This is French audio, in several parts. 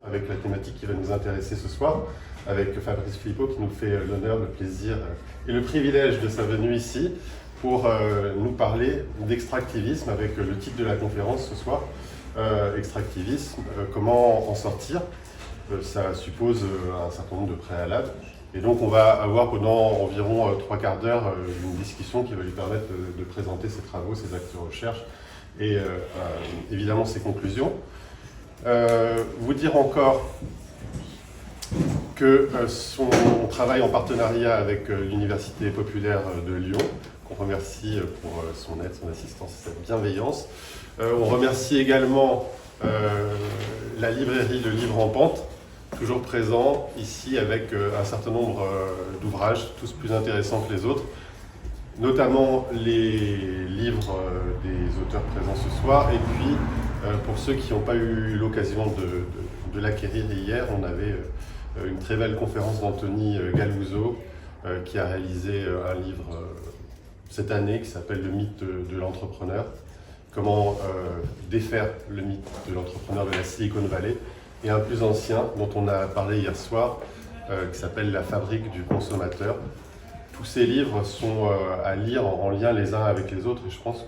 avec la thématique qui va nous intéresser ce soir, avec Fabrice Philippot qui nous fait l'honneur, le plaisir et le privilège de sa venue ici pour nous parler d'extractivisme avec le titre de la conférence ce soir, extractivisme, comment en sortir. Ça suppose un certain nombre de préalables. Et donc on va avoir pendant environ 3/4 d'heure une discussion qui va lui permettre de présenter ses travaux, ses actes de recherche et évidemment ses conclusions. Vous dire encore que son travail en partenariat avec l'Université populaire de Lyon, qu'on remercie pour son aide, son assistance et sa bienveillance. On remercie également la librairie Le Livre en Pente, toujours présent ici avec un certain nombre d'ouvrages, tous plus intéressants que les autres, notamment les livres des auteurs présents ce soir. Et puis, pour ceux qui n'ont pas eu l'occasion de l'acquérir hier, on avait une très belle conférence d'Anthony Galouzeau qui a réalisé un livre cette année qui s'appelle « Le mythe de l'entrepreneur ». Comment défaire le mythe de l'entrepreneur de la Silicon Valley, et un plus ancien dont on a parlé hier soir qui s'appelle « La fabrique du consommateur ». Tous ces livres sont à lire en lien les uns avec les autres et je pense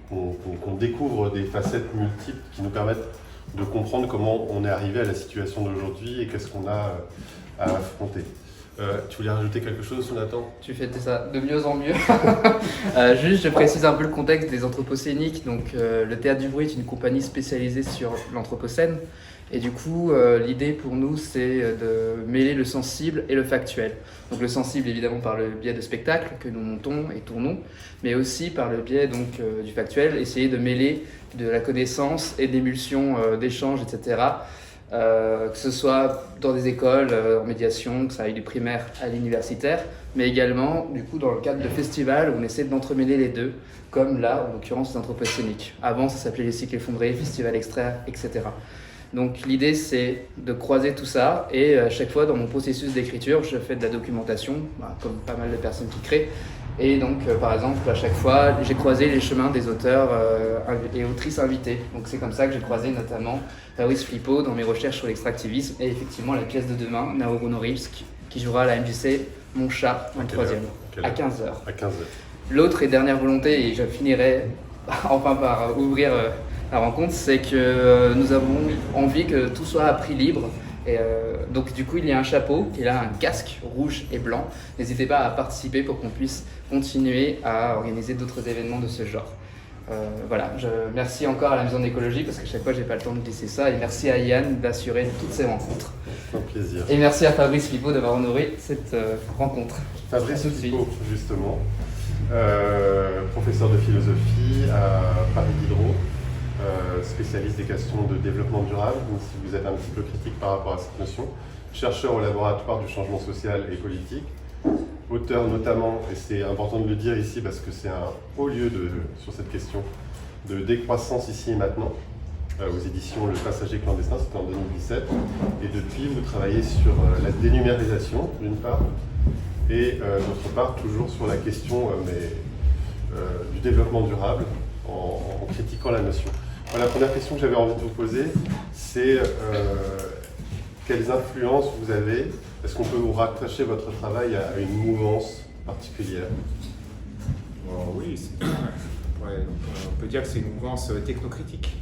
qu'on découvre des facettes multiples qui nous permettent de comprendre comment on est arrivé à la situation d'aujourd'hui et qu'est-ce qu'on a à affronter. Tu voulais rajouter quelque chose, Nathan? Tu fais ça de mieux en mieux. Juste, je précise un peu le contexte des anthropocéniques. Donc, le Théâtre du Bruit est une compagnie spécialisée sur l'anthropocène. Et du coup, l'idée pour nous, c'est de mêler le sensible et le factuel. Donc, le sensible, évidemment, par le biais de spectacles que nous montons et tournons, mais aussi par le biais du factuel, essayer de mêler de la connaissance et d'émulsion d'échanges, etc. Que ce soit dans des écoles, en médiation, que ça aille du primaire à l'universitaire, mais également, du coup, dans le cadre de festivals où on essaie d'entremêler les deux, comme là, en l'occurrence, les anthropocéniques. Avant, ça s'appelait les cycles effondrés, festivals extraits, etc. Donc l'idée, c'est de croiser tout ça, et à chaque fois, dans mon processus d'écriture, je fais de la documentation, comme pas mal de personnes qui créent. Et donc, par exemple, à chaque fois, j'ai croisé les chemins des auteurs et autrices invités. Donc c'est comme ça que j'ai croisé notamment Fabrice Philippot dans mes recherches sur l'extractivisme, et effectivement la pièce de demain, Nauru Norilsk, qui jouera à la MJC Mon Chat, en troisième, à 15h. À 15h. L'autre et dernière volonté, et je finirai enfin par ouvrir la rencontre, c'est que nous avons envie que tout soit à prix libre. Et donc du coup, il y a un chapeau qui est là, un casque rouge et blanc. N'hésitez pas à participer pour qu'on puisse continuer à organiser d'autres événements de ce genre. Voilà, merci encore à la Maison d'écologie parce qu'à chaque fois, j'ai pas le temps de glisser ça. Et merci à Yann d'assurer toutes ces rencontres. Un plaisir. Et merci à Fabrice Philippot d'avoir honoré cette rencontre. Fabrice Philippot, justement, professeur de philosophie à Paris Diderot. Spécialiste des questions de développement durable, même si vous êtes un petit peu critique par rapport à cette notion, chercheur au laboratoire du changement social et politique, auteur notamment, et c'est important de le dire ici parce que c'est un haut lieu sur cette question, de décroissance ici et maintenant, aux éditions Le Passager clandestin, c'était en 2017, et depuis vous travaillez sur la dénumérisation d'une part, et d'autre part toujours sur la question du développement durable en critiquant la notion. La première question que j'avais envie de vous poser, c'est quelles influences vous avez? Est-ce qu'on peut vous rattacher votre travail à une mouvance particulière? Oui, on peut dire que c'est une mouvance technocritique.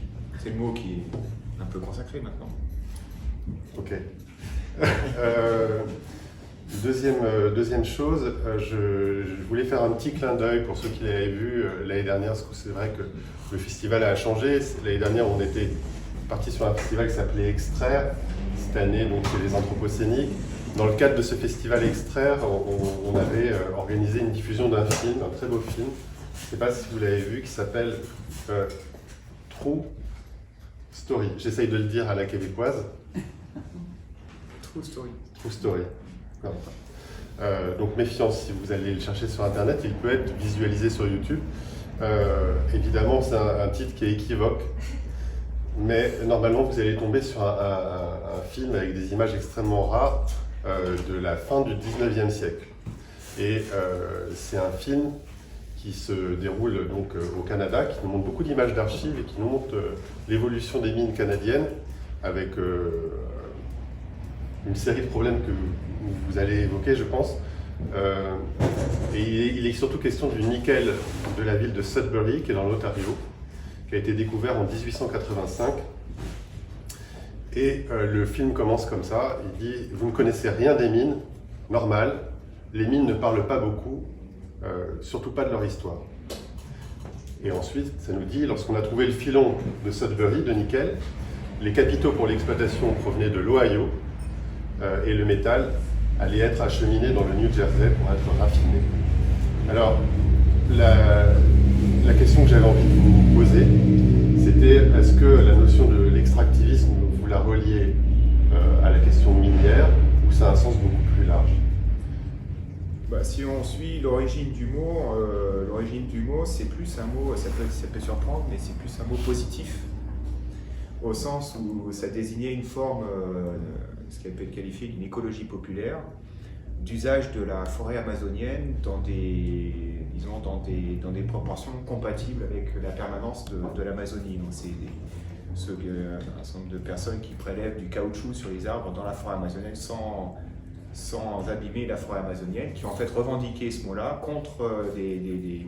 C'est le mot qui est un peu consacré maintenant. Ok. Deuxième chose, je voulais faire un petit clin d'œil pour ceux qui l'avaient vu l'année dernière, parce que c'est vrai que le festival a changé. L'année dernière, on était parti sur un festival qui s'appelait Extraire. Cette année, donc, c'est les Anthropocéniques. Dans le cadre de ce festival Extraire, on avait organisé une diffusion d'un film, un très beau film. Je ne sais pas si vous l'avez vu, qui s'appelle True Story. J'essaye de le dire à la québécoise. True Story. True Story. Donc méfiance si vous allez le chercher sur internet, il peut être visualisé sur YouTube. Évidemment c'est un titre qui est équivoque, mais normalement vous allez tomber sur un film avec des images extrêmement rares de la fin du 19e siècle. Et c'est un film qui se déroule donc au Canada, qui nous montre beaucoup d'images d'archives et qui nous montre l'évolution des mines canadiennes avec une série de problèmes que vous allez évoquer, je pense. Et il est surtout question du nickel de la ville de Sudbury, qui est dans l'Ontario, qui a été découvert en 1885. Et le film commence comme ça, il dit « Vous ne connaissez rien des mines, normal, les mines ne parlent pas beaucoup, surtout pas de leur histoire. » Et ensuite, ça nous dit « Lorsqu'on a trouvé le filon de Sudbury, de nickel, les capitaux pour l'exploitation provenaient de l'Ohio, et le métal allait être acheminé dans le New Jersey pour être raffiné. » Alors, la question que j'avais envie de vous poser, c'était est-ce que la notion de l'extractivisme, vous la reliez à la question minière, ou ça a un sens beaucoup plus large? Si on suit l'origine du mot, c'est plus un mot, ça peut surprendre, mais c'est plus un mot positif, au sens où ça désignait une forme, ce qu'elle peut être qualifiée d'une écologie populaire, d'usage de la forêt amazonienne dans des proportions compatibles avec la permanence de l'Amazonie. Donc c'est un certain nombre de personnes qui prélèvent du caoutchouc sur les arbres dans la forêt amazonienne sans abîmer la forêt amazonienne, qui ont en fait revendiqué ce mot-là contre des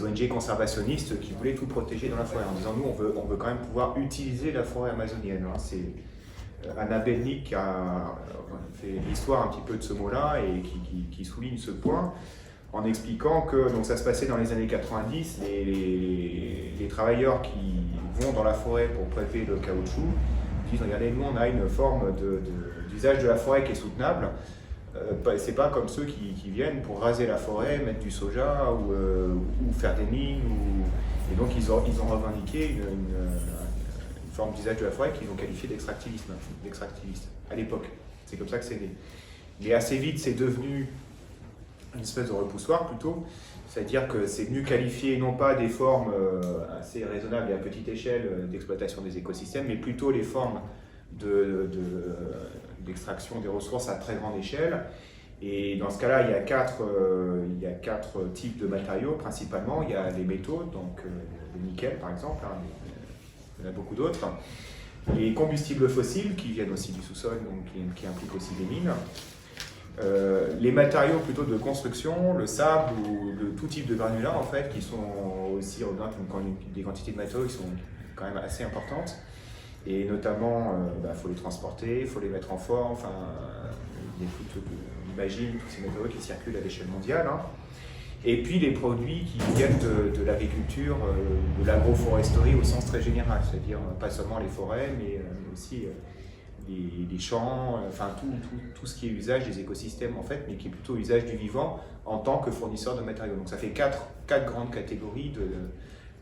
ONG conservationnistes qui voulaient tout protéger dans la forêt, en disant nous on veut quand même pouvoir utiliser la forêt amazonienne. C'est Anna Belnik qui a fait l'histoire un petit peu de ce mot-là et qui souligne ce point en expliquant que donc ça se passait dans les années 90, les travailleurs qui vont dans la forêt pour prélever le caoutchouc disent regardez, nous on a une forme d'usage de la forêt qui est soutenable. C'est pas comme ceux qui viennent pour raser la forêt, mettre du soja ou faire des mines. Et donc ils ont revendiqué une forme d'usage de la forêt qu'ils ont qualifié d'extractiviste à l'époque. C'est comme ça que c'est né. Mais assez vite, c'est devenu une espèce de repoussoir plutôt. C'est-à-dire que c'est venu qualifier non pas des formes assez raisonnables et à petite échelle d'exploitation des écosystèmes, mais plutôt les formes d'extraction des ressources à très grande échelle. Et dans ce cas-là, il y a quatre types de matériaux principalement. Il y a les métaux, donc le nickel par exemple, hein, il y en a beaucoup d'autres. Les combustibles fossiles qui viennent aussi du sous-sol, donc qui impliquent aussi des mines. Les matériaux plutôt de construction, le sable ou tout type de granulats en fait, qui sont aussi des quantités de matériaux qui sont quand même assez importantes. Et notamment, faut les transporter, il faut les mettre en forme, imagine tous ces matériaux qui circulent à l'échelle mondiale. Hein. Et puis les produits qui viennent de l'agriculture, de l'agroforesterie au sens très général, c'est-à-dire pas seulement les forêts, mais aussi les champs, tout ce qui est usage des écosystèmes en fait, mais qui est plutôt usage du vivant en tant que fournisseur de matériaux. Donc ça fait quatre grandes catégories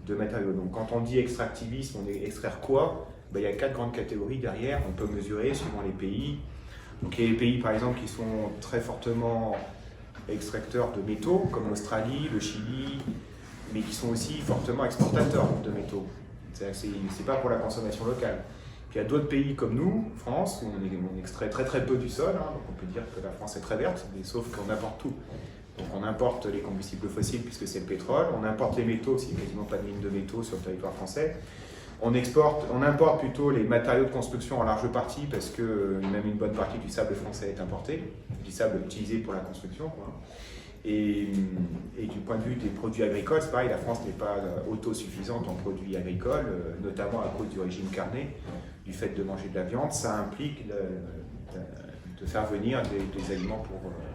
de matériaux. Donc quand on dit extractivisme, on est extraire quoi? Il y a quatre grandes catégories derrière, on peut mesurer suivant les pays. Donc il y a les pays par exemple qui sont très fortement extracteurs de métaux, comme l'Australie, le Chili, mais qui sont aussi fortement exportateurs de métaux. C'est pas pour la consommation locale. Puis il y a d'autres pays comme nous, France, où on extrait très très peu du sol, hein, donc on peut dire que la France est très verte, mais sauf qu'on importe tout. Donc on importe les combustibles fossiles puisque c'est le pétrole, on importe les métaux, parce qu'il n'y a quasiment pas de mine de métaux sur le territoire français. On importe plutôt les matériaux de construction en large partie parce que même une bonne partie du sable français est importé, du sable utilisé pour la construction, quoi. Et du point de vue des produits agricoles, c'est pareil, la France n'est pas autosuffisante en produits agricoles, notamment à cause du régime carné, du fait de manger de la viande. Ça implique de faire venir des aliments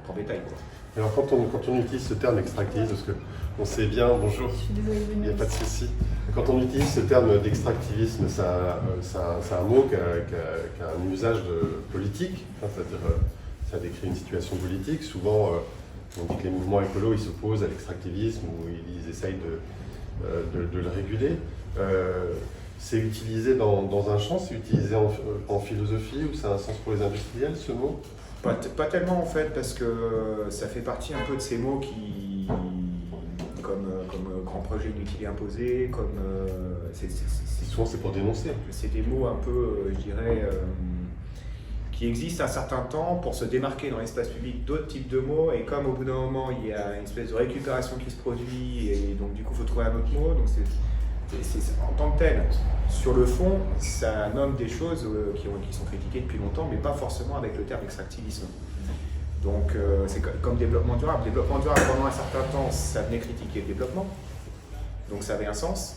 pour bétail, quoi. Alors quand on utilise ce terme extractivisme, parce qu'on sait bien, bonjour, Je suis désolée de venir. il n'y a pas de souci. Quand on utilise ce terme d'extractivisme, c'est un mot qui a un usage politique, hein, c'est-à-dire ça décrit une situation politique. Souvent, on dit que les mouvements écolos ils s'opposent à l'extractivisme ou ils essayent de le réguler. C'est utilisé dans un champ, c'est utilisé en philosophie ou ça a un sens pour les industriels ce mot? Pas tellement en fait, parce que ça fait partie un peu de ces mots qui, comme grand projet inutile et imposé, comme souvent c'est pour dénoncer. C'est des mots un peu, je dirais, qui existent un certain temps pour se démarquer dans l'espace public d'autres types de mots, et comme au bout d'un moment il y a une espèce de récupération qui se produit, et donc du coup il faut trouver un autre mot, donc en tant que tel, sur le fond, ça nomme des choses qui sont critiquées depuis longtemps, mais pas forcément avec le terme extractivisme. Donc c'est comme développement durable. Développement durable, pendant un certain temps, ça venait critiquer le développement, donc ça avait un sens.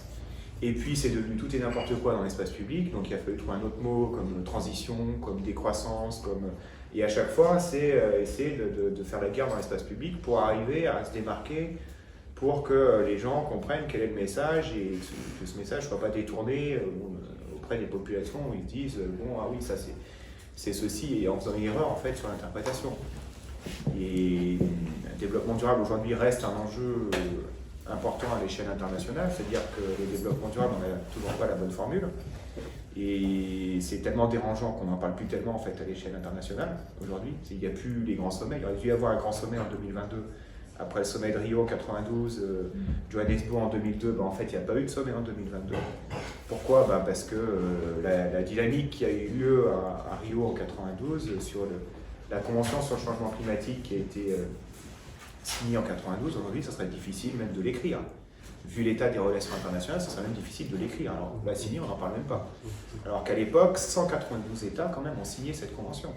Et puis c'est devenu tout et n'importe quoi dans l'espace public, donc il a fallu trouver un autre mot comme transition, comme décroissance, et à chaque fois c'est essayer de faire la guerre dans l'espace public pour arriver à se démarquer, pour que les gens comprennent quel est le message et que ce message ne soit pas détourné auprès des populations où ils se disent bon ah oui ça c'est ceci, et en faisant une erreur en fait sur l'interprétation. Et le développement durable aujourd'hui reste un enjeu important à l'échelle internationale, c'est-à-dire que le développement durable, on n'a toujours pas la bonne formule. Et c'est tellement dérangeant qu'on n'en parle plus tellement en fait à l'échelle internationale aujourd'hui. Il n'y a plus les grands sommets. Il aurait dû y avoir un grand sommet en 2022 après le sommet de Rio en 92, Johannesburg en 2002. En fait, il n'y a pas eu de sommet en 2022. Pourquoi parce que la dynamique qui a eu lieu à Rio en 92 sur la Convention sur le changement climatique qui a été signée en 92, aujourd'hui, ça serait difficile même de l'écrire. Vu l'état des relations internationales, ça serait même difficile de l'écrire. Alors, la signer, on n'en parle même pas. Alors qu'à l'époque, 192 États, quand même, ont signé cette convention,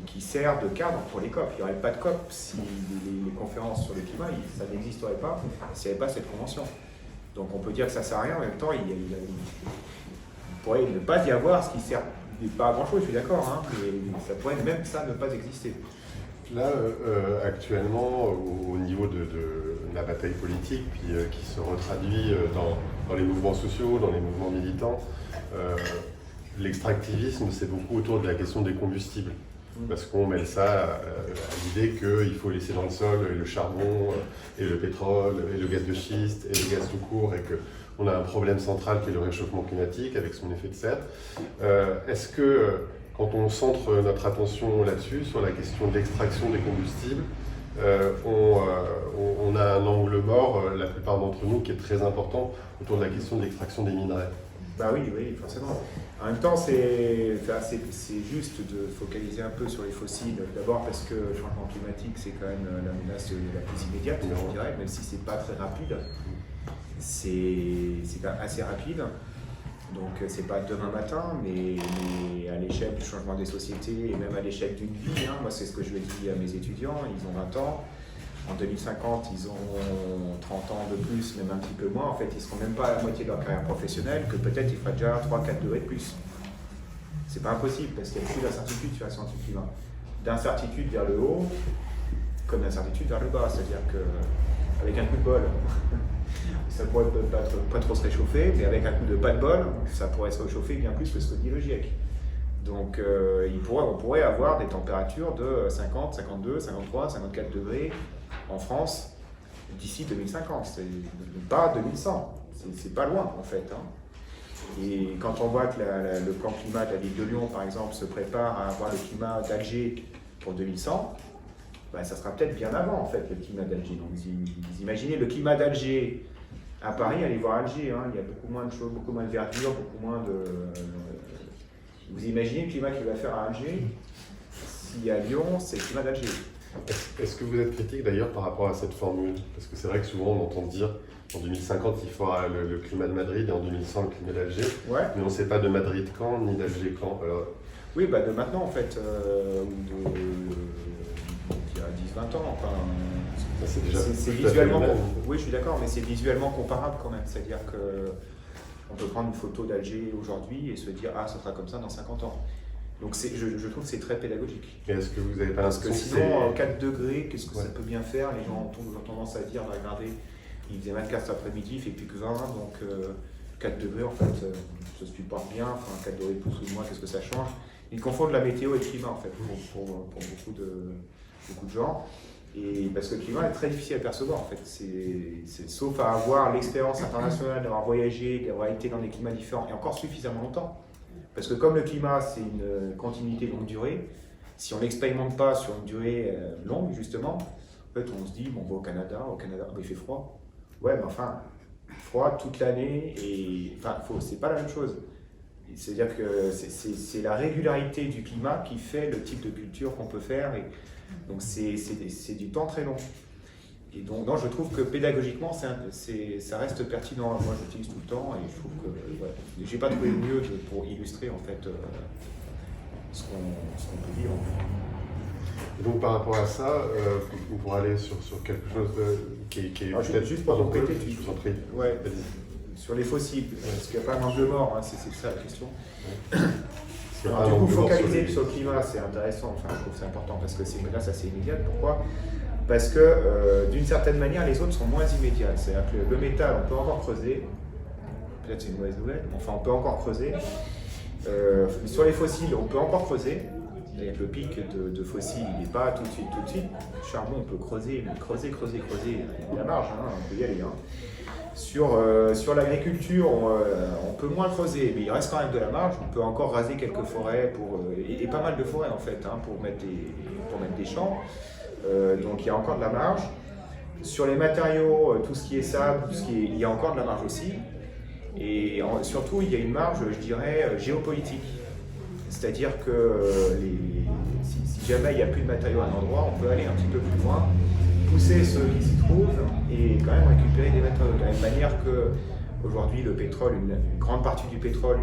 qui sert de cadre pour les COP. Il n'y aurait pas de COP si les conférences sur le climat, ça n'existerait pas s'il n'y avait pas cette convention. Donc, on peut dire que ça ne sert à rien. En même temps, il pourrait ne pas y avoir ce qui sert pas à grand-chose, je suis d'accord, mais ça pourrait même ça ne pas exister. Là, actuellement, au niveau de la bataille politique, puis qui se retraduit dans les mouvements sociaux, dans les mouvements militants, l'extractivisme, c'est beaucoup autour de la question des combustibles. Parce qu'on mêle ça à l'idée qu'il faut laisser dans le sol le charbon, et le pétrole, et le gaz de schiste, et le gaz tout court, et qu'on a un problème central qui est le réchauffement climatique avec son effet de serre. Est-ce que quand on centre notre attention là-dessus, sur la question de l'extraction des combustibles, on a un angle mort, la plupart d'entre nous, qui est très important autour de la question de l'extraction des minerais? Oui, forcément. En même temps, c'est juste de focaliser un peu sur les fossiles. D'abord parce que le changement climatique, c'est quand même la menace la plus immédiate, je dirais, même si c'est pas très rapide. C'est quand même assez rapide. Donc c'est pas demain matin, mais à l'échelle du changement des sociétés et même à l'échelle d'une vie. Moi, c'est ce que je dis à mes étudiants, ils ont 20 ans. En 2050, ils ont 30 ans de plus, même un petit peu moins. En fait, ils ne seront même pas à la moitié de leur carrière professionnelle, que peut-être il fera déjà 3-4 degrés de plus. C'est pas impossible, parce qu'il y a beaucoup d'incertitudes sur la science du climat. D'incertitude vers le haut, comme d'incertitude vers le bas. C'est-à-dire qu'avec un coup de bol, ça pourrait pas trop se réchauffer, mais avec un coup de pas de bol, ça pourrait se réchauffer bien plus que ce que dit le GIEC. Donc on pourrait avoir des températures de 50, 52, 53, 54 degrés en France d'ici 2050, c'est pas 2100, c'est pas loin en fait. Et quand on voit que le plan climat de la ville de Lyon par exemple se prépare à avoir le climat d'Alger pour 2100, ça sera peut-être bien avant en fait le climat d'Alger. Donc vous imaginez le climat d'Alger à Paris, allez voir Alger, il y a beaucoup moins de choses, beaucoup moins de verdure, beaucoup moins de... Vous imaginez le climat qu'il va faire à Alger, si à Lyon, c'est le climat d'Alger. Est-ce que vous êtes critique d'ailleurs par rapport à cette formule? Parce que c'est vrai que souvent on entend dire en 2050 il faudra le climat de Madrid et en 2100 le climat d'Alger, mais on ne sait pas de Madrid quand ni d'Alger quand. Alors... Oui, de maintenant en fait, ou il y a 10-20 ans. Enfin, c'est déjà c'est visuellement. Oui, je suis d'accord, mais c'est visuellement comparable quand même. C'est-à-dire qu'on peut prendre une photo d'Alger aujourd'hui et se dire ça sera comme ça dans 50 ans. Donc je trouve que c'est très pédagogique. Mais est-ce que vous n'avez pas Parce l'impression que sinon, 4 degrés, qu'est-ce que ça peut bien faire? Les gens ont tendance à dire, regardez, il faisait 24 cet après-midi, il fait plus que 20, donc 4 degrés en fait, ça se supporte bien. Enfin, 4 degrés de plus ou de moins, qu'est-ce que ça change? Ils confondent la météo et le climat en fait, pour beaucoup de gens. Et parce que le climat est très difficile à percevoir en fait, sauf à avoir l'expérience internationale, d'avoir voyagé, d'avoir été dans des climats différents et encore suffisamment longtemps. Parce que comme le climat c'est une continuité longue durée, si on n'expérimente pas sur une durée longue justement, en fait on se dit on va au Canada, il fait froid. Ouais mais enfin, froid toute l'année et c'est pas la même chose. C'est-à-dire que c'est la régularité du climat qui fait le type de culture qu'on peut faire. Et donc c'est du temps très long. Et donc, non, je trouve que pédagogiquement, ça reste pertinent. Moi, j'utilise tout le temps et je trouve que ouais, j'ai pas trouvé mieux pour illustrer en fait ce qu'on peut vivre. Et donc par rapport à ça, pour aller sur quelque chose qui est peut-être juste pour compléter, je vous en prie. Ouais, sur les fossiles, parce qu'il n'y a pas un angle mort, hein, c'est ça la question. Alors, du coup, focaliser sur le climat, c'est intéressant, enfin, je trouve que c'est important parce que c'est là, ça c'est immédiat. Pourquoi ? Parce que d'une certaine manière, les autres sont moins immédiates. C'est-à-dire que le métal, on peut encore creuser. Peut-être c'est une mauvaise nouvelle, mais enfin, on peut encore creuser. Sur les fossiles, on peut encore creuser. Avec le pic de fossiles, il n'est pas tout de suite. Le charbon, on peut creuser, mais creuser. Il y a la marge, hein, on peut y aller. Hein. Sur l'agriculture, on peut moins creuser, mais il reste quand même de la marge. On peut encore raser quelques forêts, et pas mal de forêts en fait, hein, pour mettre des champs. Donc il y a encore de la marge. Sur les matériaux, tout ce qui est sable, il y a encore de la marge aussi. Et surtout, il y a une marge, je dirais, géopolitique. C'est-à-dire que si jamais il n'y a plus de matériaux à un endroit, on peut aller un petit peu plus loin, pousser ceux qui s'y trouvent et quand même récupérer des matériaux. De la même manière qu'aujourd'hui, le pétrole, une grande partie du pétrole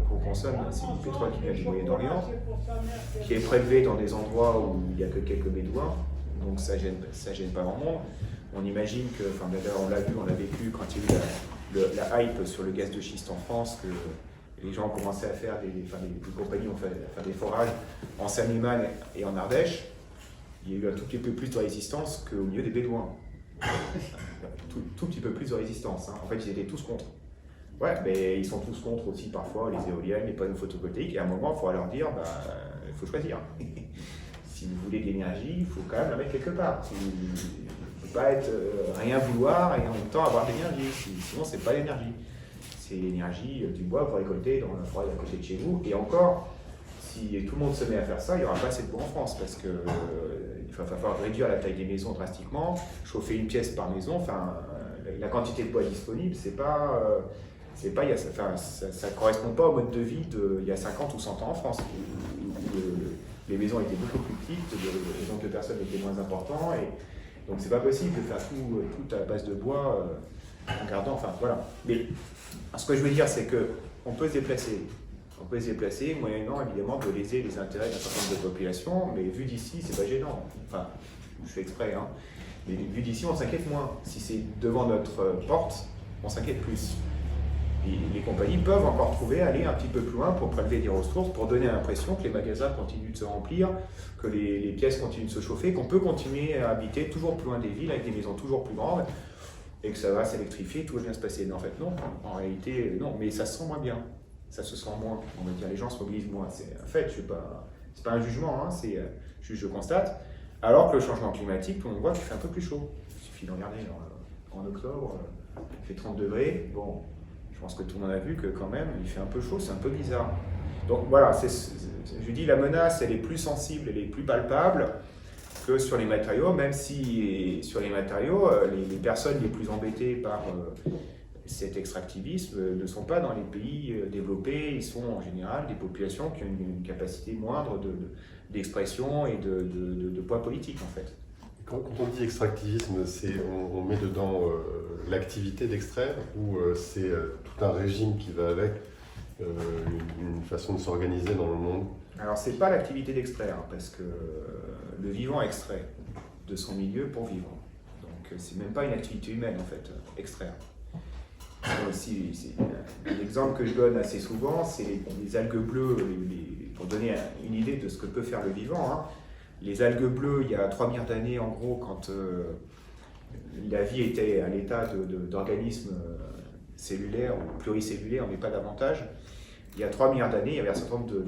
qu'on consomme, c'est du pétrole qui vient du Moyen-Orient, qui est prélevé dans des endroits où il n'y a que quelques bédouins, donc ça gêne pas grand monde. On imagine que, enfin d'ailleurs on l'a vu, on l'a vécu quand il y a eu la hype sur le gaz de schiste en France, que les gens ont commencé à faire les compagnies ont fait à faire des forages en Seine-et-Marne et en Ardèche. Il y a eu un tout petit peu plus de résistance qu'au milieu des Bédouins. Tout petit peu plus de résistance. Hein. En fait, ils étaient tous contre. Ouais, mais ils sont tous contre aussi parfois les éoliennes, les panneaux photovoltaïques. Et à un moment, il faudra leur dire, il faut choisir. Si vous voulez de l'énergie, il faut quand même la mettre quelque part. Il ne peut pas rien vouloir et en même temps avoir de l'énergie. Sinon, c'est pas l'énergie. C'est l'énergie du bois que vous récoltez dans la forêt à côté de chez vous. Et encore, si tout le monde se met à faire ça, il n'y aura pas assez de bois en France parce qu'il va falloir réduire la taille des maisons drastiquement, chauffer une pièce par maison. Enfin, la quantité de bois disponible, ça ne correspond pas au mode de vie d'il y a 50 ou 100 ans en France. Où les maisons étaient beaucoup plus petites, le nombre de personnes était moins important. Et donc, c'est pas possible de faire tout à base de bois en gardant. Enfin, voilà. Mais ce que je veux dire, c'est qu'on peut se déplacer. On peut se déplacer, moyennant évidemment de léser les intérêts d'un certain nombre de populations, mais vu d'ici, c'est pas gênant. Enfin, je fais exprès, hein. Mais vu d'ici, on s'inquiète moins. Si c'est devant notre porte, on s'inquiète plus. Et les compagnies peuvent encore aller un petit peu plus loin pour prélever des ressources, pour donner l'impression que les magasins continuent de se remplir, que les pièces continuent de se chauffer, qu'on peut continuer à habiter toujours plus loin des villes avec des maisons toujours plus grandes, et que ça va s'électrifier, tout va bien se passer. Mais en fait, non. En réalité, non. Mais ça se sent moins bien. Ça se sent moins. On va dire, les gens se mobilisent moins. C'est un fait. C'est pas un jugement. Hein, c'est juste je constate. Alors que le changement climatique, tout le monde voit qu'il fait un peu plus chaud. Il suffit de regarder en octobre, il fait 30 degrés. Bon, je pense que tout le monde a vu que quand même, il fait un peu chaud. C'est un peu bizarre. Donc voilà. Je dis la menace, elle est plus sensible, elle est plus palpable que sur les matériaux, même si sur les matériaux, les personnes les plus embêtées par cet extractivisme ne sont pas dans les pays développés, ils sont en général des populations qui ont une capacité moindre d'expression et de poids politique en fait. Quand on dit extractivisme, on met dedans l'activité d'extraire ou c'est tout un régime qui va avec une façon de s'organiser dans le monde? Alors c'est pas l'activité d'extraire, parce que le vivant extrait de son milieu pour vivre. Donc c'est même pas une activité humaine en fait, extraire. L'exemple que je donne assez souvent, c'est les algues bleues, pour donner une idée de ce que peut faire le vivant. Hein. Les algues bleues, il y a 3 milliards d'années, en gros, quand la vie était à l'état d'organisme cellulaire ou pluricellulaire, mais pas davantage, il y a 3 milliards d'années, il y avait un certain nombre de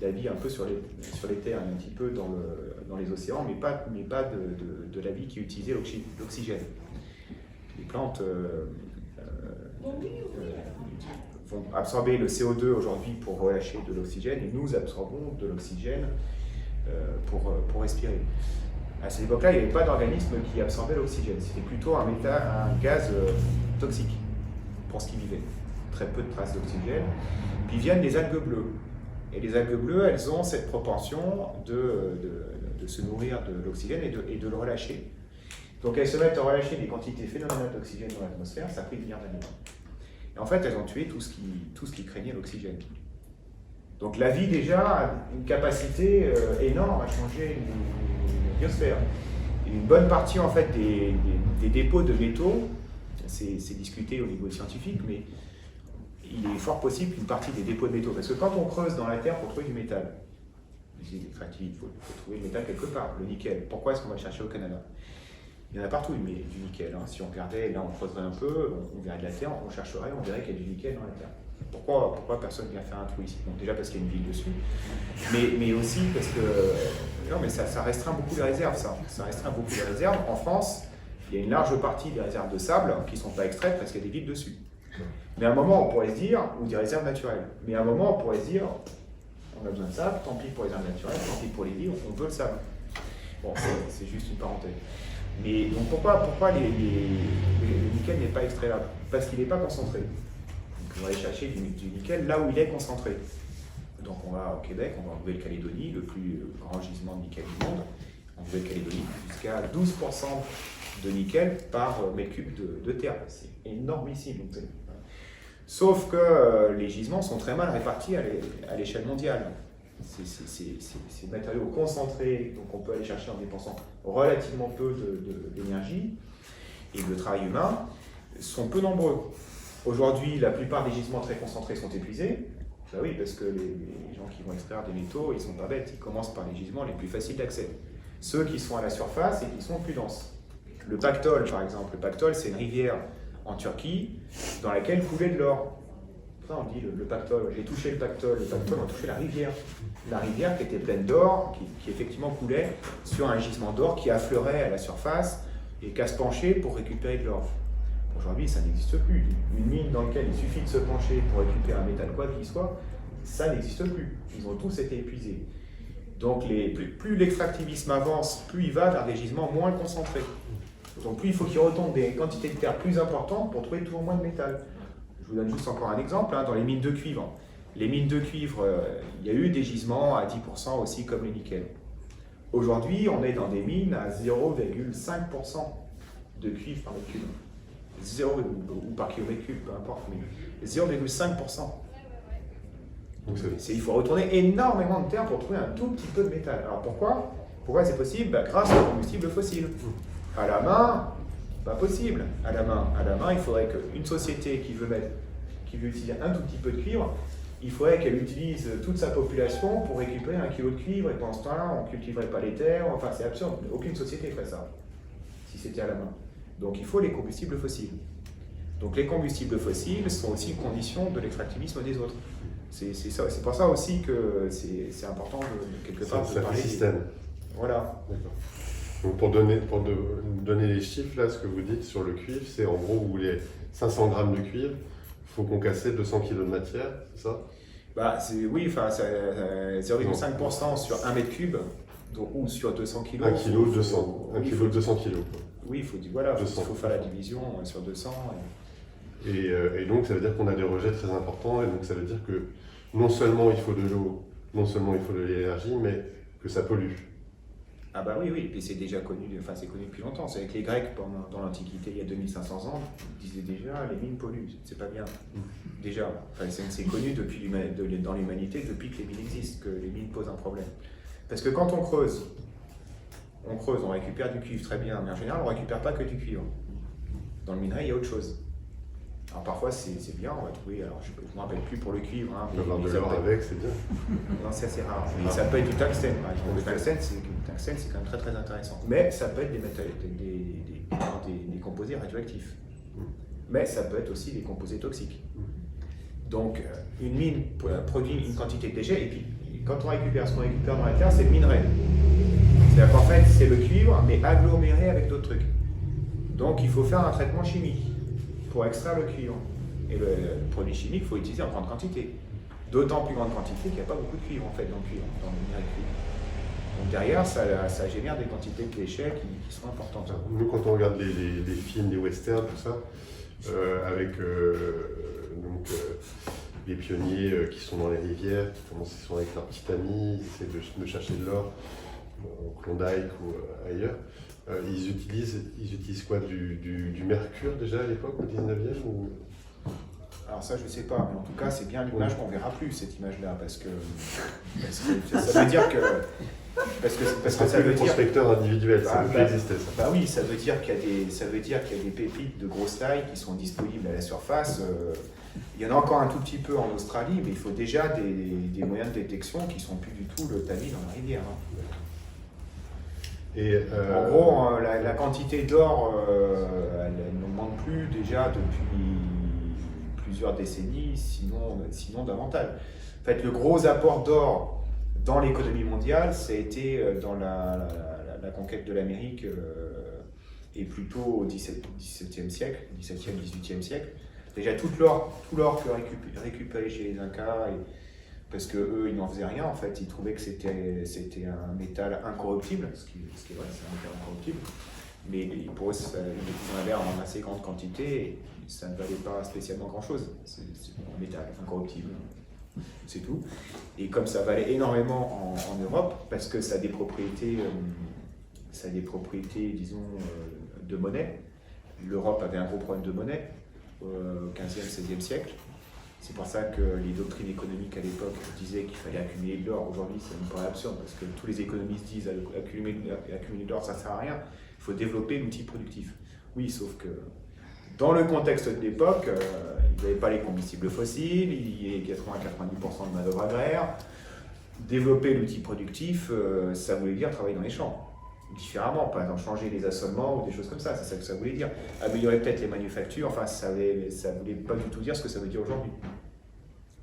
la vie un peu sur les terres, un petit peu dans les océans, mais pas de la vie qui utilisait l'oxygène. Les plantes vont absorber le CO2 aujourd'hui pour relâcher de l'oxygène, et nous absorbons de l'oxygène pour respirer. À cette époque-là, il n'y avait pas d'organisme qui absorbait l'oxygène, c'était plutôt un gaz toxique pour ce qui vivait. Très peu de traces d'oxygène. Puis viennent les algues bleues. Et les algues bleues, elles ont cette propension de se nourrir de l'oxygène et de le relâcher. Donc elles se mettent à relâcher des quantités phénoménales d'oxygène dans l'atmosphère, ça a pris des milliards d'années. Et en fait, elles ont tué tout ce qui craignait l'oxygène. Donc la vie déjà a une capacité énorme à changer une biosphère. Et une bonne partie en fait des dépôts de métaux, c'est discuté au niveau scientifique, mais il est fort possible qu'une partie des dépôts de métaux, parce que quand on creuse dans la Terre pour trouver du métal, il faut trouver le métal quelque part, le nickel. Pourquoi est-ce qu'on va le chercher au Canada? Il y en a partout, mais du nickel. Hein. Si on regardait, là on creuserait un peu, on verrait de la Terre, on chercherait, on verrait qu'il y a du nickel dans la Terre. Pourquoi personne vient faire un trou ici? Donc déjà parce qu'il y a une ville dessus, mais aussi parce que non, mais ça restreint beaucoup les réserves, ça restreint beaucoup les réserves. En France, il y a une large partie des réserves de sable qui ne sont pas extraites parce qu'il y a des villes dessus. Mais à un moment, on pourrait se dire, ou des réserves naturelles, mais à un moment, on pourrait se dire, on a besoin de sable, tant pis pour les réserves naturelles, tant pis pour les villes, on veut le sable. Bon, c'est juste une parenthèse. Mais donc pourquoi le nickel n'est pas extrait là? Parce qu'il n'est pas concentré. Donc on va aller chercher du nickel là où il est concentré. Donc on va au Québec, on va en Nouvelle-Calédonie, le plus grand gisement de nickel du monde, en Nouvelle-Calédonie, jusqu'à 12% de nickel par mètre cube de terre. C'est énormissime. Sauf que les gisements sont très mal répartis à l'échelle mondiale. Ces matériaux concentrés, donc on peut aller chercher en dépensant relativement peu d'énergie et de travail humain, sont peu nombreux. Aujourd'hui, la plupart des gisements très concentrés sont épuisés. Ben oui, parce que les gens qui vont extraire des métaux, ils ne sont pas bêtes, ils commencent par les gisements les plus faciles d'accès. Ceux qui sont à la surface et qui sont plus denses. Le Pactol, par exemple, le Pactol, c'est une rivière en Turquie dans laquelle coulait de l'or. Ça, on dit le Pactol, j'ai touché le Pactol a touché la rivière qui était pleine d'or, qui effectivement coulait sur un gisement d'or qui affleurait à la surface et qu'à se pencher pour récupérer de l'or. Aujourd'hui, ça n'existe plus. Une mine dans laquelle il suffit de se pencher pour récupérer un métal quoi qu'il soit, ça n'existe plus. Ils ont tous été épuisés. Donc plus l'extractivisme avance, plus il va vers des gisements moins concentrés. Donc plus il faut qu'il retombe des quantités de terre plus importantes pour trouver toujours moins de métal. Je vous donne juste encore un exemple, hein, dans les mines de cuivre. Les mines de cuivre, il y a eu des gisements à 10% aussi comme le nickel. Aujourd'hui, on est dans des mines à 0,5% de cuivre par mètre cube. 0, ou par kilomètre cube, peu importe, mais 0,5%. Donc il faut retourner énormément de terre pour trouver un tout petit peu de métal. Alors pourquoi c'est possible? Grâce aux combustibles fossiles. À la main, pas possible. À la main, il faudrait qu'une société qui veut utiliser un tout petit peu de cuivre, il faudrait qu'elle utilise toute sa population pour récupérer 1 kilo de cuivre, et pendant ce temps-là, on ne cultiverait pas les terres. Enfin, c'est absurde. Aucune société ferait ça, si c'était à la main. Donc il faut les combustibles fossiles. Donc les combustibles fossiles sont aussi une condition de l'extractivisme des autres. C'est pour ça aussi que c'est important quelque part de parler. C'est un système. Voilà. D'accord. Donc pour donner les chiffres, là, ce que vous dites sur le cuivre, c'est en gros où les 500 grammes de cuivre, il faut qu'on casse 200 kg de matière, c'est ça? Oui, enfin 0,5% sur 1 mètre cube, donc, ou sur 200 kg. 1 kg, 200. 1 kg, 200 kg. Oui, il faut faire la division sur 200. Et donc ça veut dire qu'on a des rejets très importants, et donc ça veut dire que non seulement il faut de l'eau, non seulement il faut de l'énergie, mais que ça pollue. Ah bah oui, et c'est déjà connu, c'est connu depuis longtemps. C'est avec les Grecs, dans l'Antiquité, il y a 2500 ans, ils disaient déjà les mines polluent, c'est pas bien. Déjà, c'est connu dans l'humanité depuis que les mines existent, que les mines posent un problème. Parce que quand on creuse, on récupère du cuivre très bien, mais en général on ne récupère pas que du cuivre. Dans le minerai, il y a autre chose. Alors parfois c'est bien, on va trouver, alors je ne me rappelle plus pour le cuivre. Hein, avoir de l'or avec, c'est bien. Non, c'est assez rare. Mais ça peut être du tungstène, par exemple. Le tungstène, c'est quand même très très intéressant. Mais ça peut être des composés radioactifs. Mais ça peut être aussi des composés toxiques. Donc une mine produit une quantité de déchets, et puis quand on récupère ce qu'on récupère dans la terre, c'est le minerai. C'est-à-dire qu'en fait, c'est le cuivre, mais aggloméré avec d'autres trucs. Donc il faut faire un traitement chimique pour extraire le cuivre. Et le produit chimique, il faut l'utiliser en grande quantité. D'autant plus grande quantité qu'il n'y a pas beaucoup de cuivre en fait dans le cuivre, dans le minerai de cuivre. Donc derrière, ça génère des quantités de déchets qui sont importantes. Nous, quand on regarde les films, les westerns, tout ça, avec les pionniers qui sont dans les rivières, ils sont avec leurs petits amis, ils essaient de chercher de l'or, au Klondike ou ailleurs. Ils utilisent quoi, du mercure déjà à l'époque, au 19e ou... Alors ça, je sais pas, mais en tout cas, c'est bien l'image qu'on verra plus, cette image-là, parce que ça veut dire que... Parce que ça veut le dire... prospecteur individuel, ça peut exister, ça. Bah oui, ça veut dire qu'il y a des pépites de grosse taille qui sont disponibles à la surface. Il y en a encore un tout petit peu en Australie, mais il faut déjà des moyens de détection qui sont plus du tout le tamis dans la rivière. Hein. En gros, la quantité d'or, elle n'augmente plus déjà depuis plusieurs décennies, sinon davantage. En fait, le gros apport d'or dans l'économie mondiale, ça a été dans la conquête de l'Amérique et plutôt au XVIIe siècle, 17e, 18e siècle. Déjà tout l'or que récupéré chez les Incas, parce qu'eux, ils n'en faisaient rien, en fait, ils trouvaient que c'était un métal incorruptible, ce qui est vrai, c'est un métal incorruptible, mais pour eux, ils en avaient en assez grande quantité, et ça ne valait pas spécialement grand-chose. C'est un métal incorruptible. C'est tout. Et comme ça valait énormément en Europe, parce que ça a des propriétés, disons, de monnaie. L'Europe avait un gros problème de monnaie au 15e, 16e siècle. C'est pour ça que les doctrines économiques à l'époque disaient qu'il fallait accumuler de l'or. Aujourd'hui, ça me paraît absurde, parce que tous les économistes disent accumuler de l'or, ça ne sert à rien. Il faut développer l'outil productif. Oui, sauf que dans le contexte de l'époque, il n'y avait pas les combustibles fossiles, il y avait 80-90% de main-d'œuvre agraire. Développer l'outil productif, ça voulait dire travailler dans les champs, différemment, par exemple changer les assolements ou des choses comme ça, c'est ça que ça voulait dire. Améliorer peut-être les manufactures, enfin ça voulait pas du tout dire ce que ça veut dire aujourd'hui.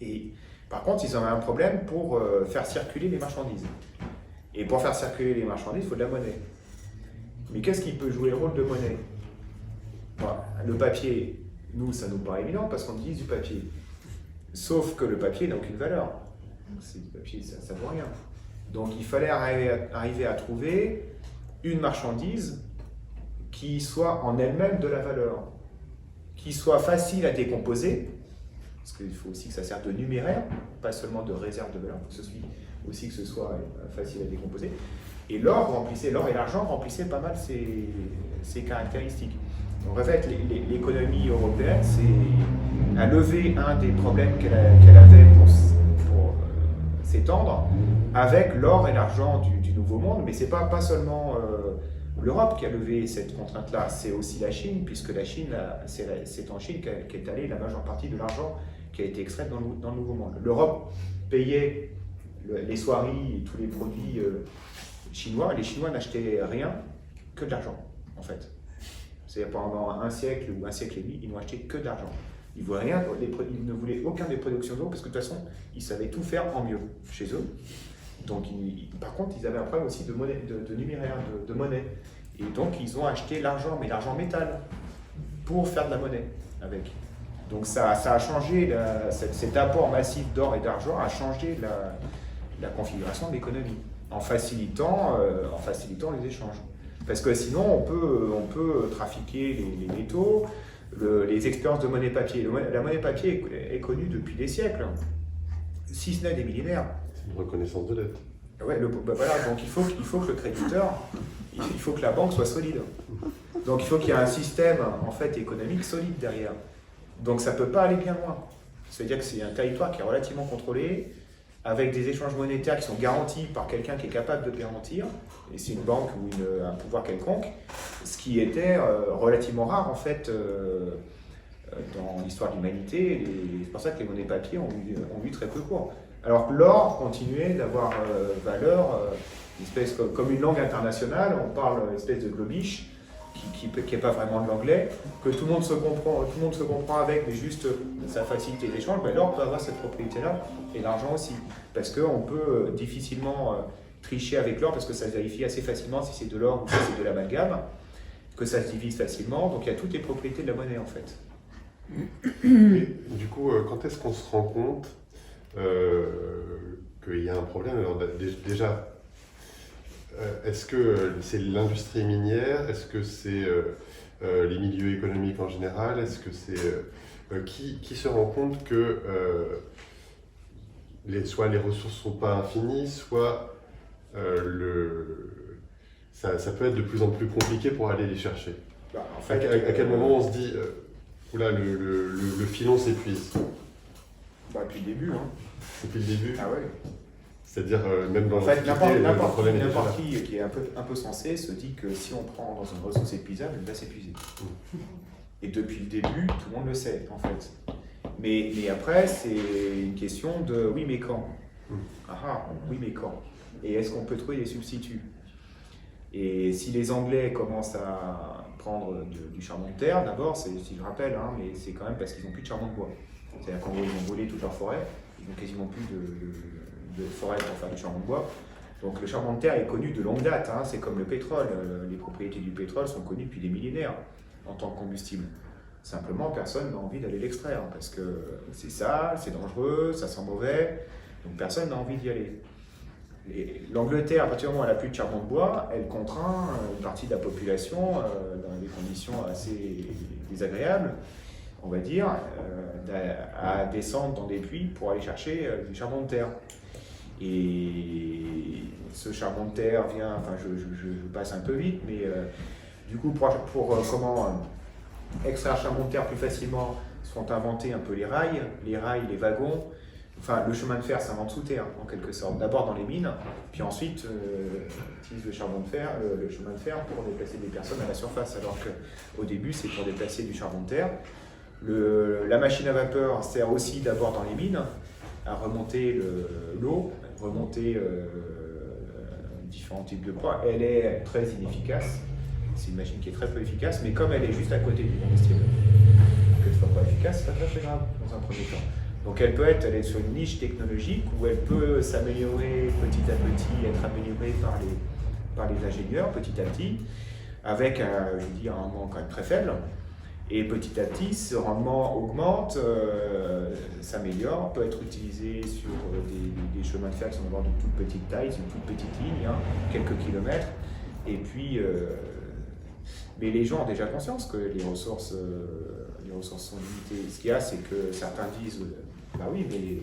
Et par contre, ils avaient un problème pour faire circuler les marchandises. Et pour faire circuler les marchandises, il faut de la monnaie. Mais qu'est-ce qui peut jouer le rôle de monnaie ? Le papier, nous, ça nous paraît évident parce qu'on utilise du papier. Sauf que le papier n'a aucune valeur. Du papier, ça ne vaut rien. Donc il fallait arriver à trouver une marchandise qui soit en elle-même de la valeur, qui soit facile à décomposer, parce qu'il faut aussi que ça serve de numéraire, pas seulement de réserve de valeur, il faut aussi que ce soit facile à décomposer. Et l'or et l'argent remplissaient pas mal ces caractéristiques. Donc en fait, l'économie européenne a levé un des problèmes qu'elle avait pour s'étendre avec l'or et l'argent du Nouveau Monde, mais ce n'est pas seulement l'Europe qui a levé cette contrainte-là, c'est aussi la Chine, puisque la Chine, c'est en Chine qu'est allée la majeure partie de l'argent qui a été extraite dans le Nouveau Monde. L'Europe payait les soieries et tous les produits chinois, les Chinois n'achetaient rien que de l'argent, en fait. C'est-à-dire pendant un siècle ou un siècle et demi, ils n'ont acheté que de l'argent. Ils ne voulaient aucun des productions d'eau parce que de toute façon, ils savaient tout faire en mieux chez eux. Donc, par contre, ils avaient un problème aussi de numéraire, de monnaie. Et donc, ils ont acheté l'argent, mais l'argent métal, pour faire de la monnaie avec. Donc, ça a changé, cet apport massif d'or et d'argent a changé la configuration de l'économie en facilitant les échanges. Parce que sinon, on peut trafiquer les métaux, les expériences de monnaie papier. La monnaie papier est connue depuis des siècles, si ce n'est des millénaires. C'est une reconnaissance de dette. Ouais, voilà, donc il faut que le créditeur, il faut que la banque soit solide. Donc il faut qu'il y ait un système en fait économique solide derrière. Donc ça ne peut pas aller bien loin. C'est-à-dire que c'est un territoire qui est relativement contrôlé, avec des échanges monétaires qui sont garantis par quelqu'un qui est capable de garantir, et c'est une banque ou un pouvoir quelconque, ce qui était relativement rare en fait dans l'histoire de l'humanité, et c'est pour ça que les monnaies papier ont eu très peu cours. Alors que l'or continuait d'avoir valeur, comme une langue internationale, on parle une espèce de globish, qui n'est pas vraiment de l'anglais, que tout le monde se comprend avec, mais juste ça facilite les échanges, ben l'or peut avoir cette propriété-là, et l'argent aussi. Parce qu'on peut difficilement tricher avec l'or, parce que ça se vérifie assez facilement si c'est de l'or ou si c'est de l'amalgame, que ça se divise facilement, donc il y a toutes les propriétés de la monnaie en fait. Et, du coup, quand est-ce qu'on se rend compte qu'il y a un problème? Alors, déjà, est-ce que c'est l'industrie minière? Est-ce que c'est les milieux économiques en général? Est-ce que c'est qui se rend compte que soit les ressources ne sont pas infinies, soit ça peut être de plus en plus compliqué pour aller les chercher. Bah, en À fait, quel moment on se dit, oula, le filon s'épuise? bah, depuis le début. Hein. Depuis le début? Ah ouais. C'est-à-dire, même dans En fait, l'Antiquité, le problème est déjà là. n'importe qui est un peu sensé se dit que si on prend dans une ressource épuisable, elle va s'épuiser. Et depuis le début, tout le monde le sait, en fait. Mais après, c'est une question de oui, mais quand? Oui, mais quand? Et est-ce qu'on peut trouver des substituts? Et si les Anglais commencent à prendre du charbon de terre, d'abord, si je rappelle, hein, mais c'est quand même parce qu'ils n'ont plus de charbon de bois. C'est-à-dire qu'en gros, ils ont brûlé toute leur forêt, ils n'ont quasiment plus de forêt pour faire du charbon de bois. Donc le charbon de terre est connu de longue date, hein, c'est comme le pétrole. Les propriétés du pétrole sont connues depuis des millénaires en tant que combustible. Simplement, personne n'a envie d'aller l'extraire parce que c'est sale, c'est dangereux, ça sent mauvais, donc personne n'a envie d'y aller. L'Angleterre, à partir du moment où elle n'a plus de charbon de bois, elle contraint une partie de la population dans des conditions assez désagréables, on va dire, à descendre dans des puits pour aller chercher du charbon de terre. Et ce charbon de terre vient, enfin je passe un peu vite, mais du coup pour comment extraire le charbon de terre plus facilement, sont inventés un peu les rails, les wagons. Enfin, le chemin de fer s'invente sous terre, en quelque sorte. D'abord dans les mines, puis ensuite utilise le chemin de fer pour déplacer des personnes à la surface, alors qu'au début, c'est pour déplacer du charbon de terre. La machine à vapeur sert aussi d'abord dans les mines à remonter l'eau, remonter différents types de poids. Elle est très inefficace. C'est une machine qui est très peu efficace, mais comme elle est juste à côté du combustible, qu'elle ne soit pas efficace, c'est pas très grave dans un premier temps. Donc elle est sur une niche technologique où elle peut s'améliorer petit à petit, être améliorée par les ingénieurs petit à petit, avec un rendement quand même très faible. Et petit à petit, ce rendement augmente, s'améliore, peut être utilisé sur des chemins de fer qui sont d'abord de toute petite taille, c'est une toute petite ligne, hein, quelques kilomètres. Et puis, mais les gens ont déjà conscience que les ressources sont limitées. Ce qu'il y a, c'est que certains disent bah oui, mais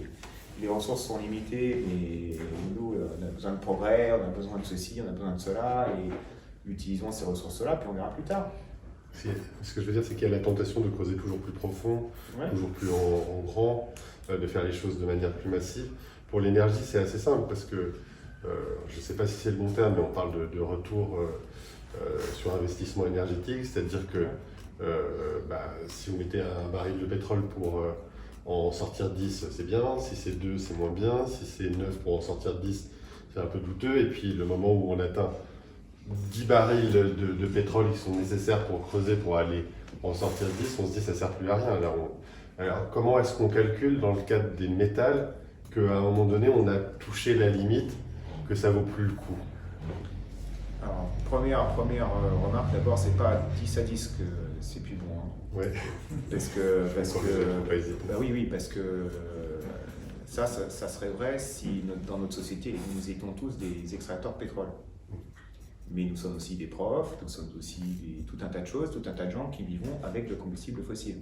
les ressources sont limitées, mais nous, on a besoin de progrès, on a besoin de ceci, on a besoin de cela, et utilisons ces ressources-là, puis on verra plus tard. Ce que je veux dire, c'est qu'il y a la tentation de creuser toujours plus profond, toujours plus en grand, de faire les choses de manière plus massive. Pour l'énergie, c'est assez simple, parce que, je ne sais pas si c'est le bon terme, mais on parle de retour sur investissement énergétique, c'est-à-dire que si vous mettez un baril de pétrole pour en sortir 10, c'est bien, si c'est 2, c'est moins bien, si c'est 9 pour en sortir 10, c'est un peu douteux, et puis le moment où on atteint 10 barils de pétrole qui sont nécessaires pour creuser, pour aller en sortir 10, on se dit que ça ne sert plus à rien. Alors comment est-ce qu'on calcule dans le cadre des métals qu'à un moment donné on a touché la limite, que ça vaut plus le coup? Alors, première remarque, d'abord, c'est pas 10 à 10 que c'est plus bon. Hein. Ouais. Parce que bah oui, parce que ça serait vrai si dans notre société, nous étions tous des extracteurs de pétrole. Mais nous sommes aussi des profs, nous sommes aussi tout un tas de choses, tout un tas de gens qui vivent avec le combustible fossile.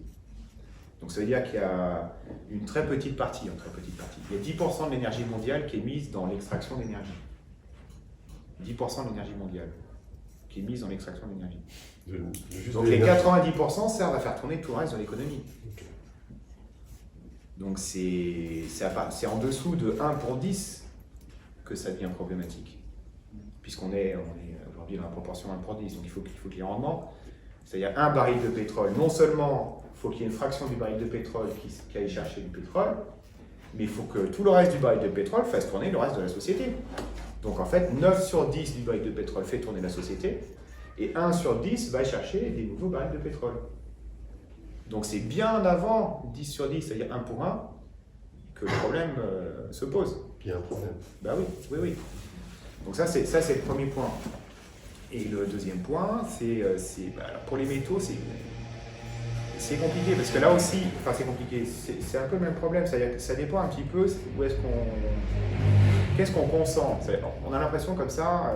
Donc ça veut dire qu'il y a une très petite partie, il y a 10% de l'énergie mondiale qui est mise dans l'extraction d'énergie. 10% de l'énergie mondiale qui est mise dans l'extraction d'énergie. Donc les 90% servent à faire tourner tout le reste de l'économie. Donc c'est en dessous de 1 pour 10 que ça devient problématique. Puisqu'on est aujourd'hui dans la proportion 1 pour 10, donc il faut qu'il y ait un rendement. C'est-à-dire un baril de pétrole, non seulement il faut qu'il y ait une fraction du baril de pétrole qui aille chercher du pétrole, mais il faut que tout le reste du baril de pétrole fasse tourner le reste de la société. Donc en fait, 9 sur 10 du baril de pétrole fait tourner la société, et 1 sur 10 va chercher des nouveaux barils de pétrole. Donc c'est bien avant 10 sur 10, c'est-à-dire 1 pour 1, que le problème se pose. Il y a un problème. Ben oui. Donc ça c'est le premier point. Et le deuxième point, c'est pour les métaux, c'est compliqué, parce que là aussi, c'est compliqué, c'est un peu le même problème, c'est-à-dire que ça dépend un petit peu qu'est-ce qu'on consent. On a l'impression comme ça,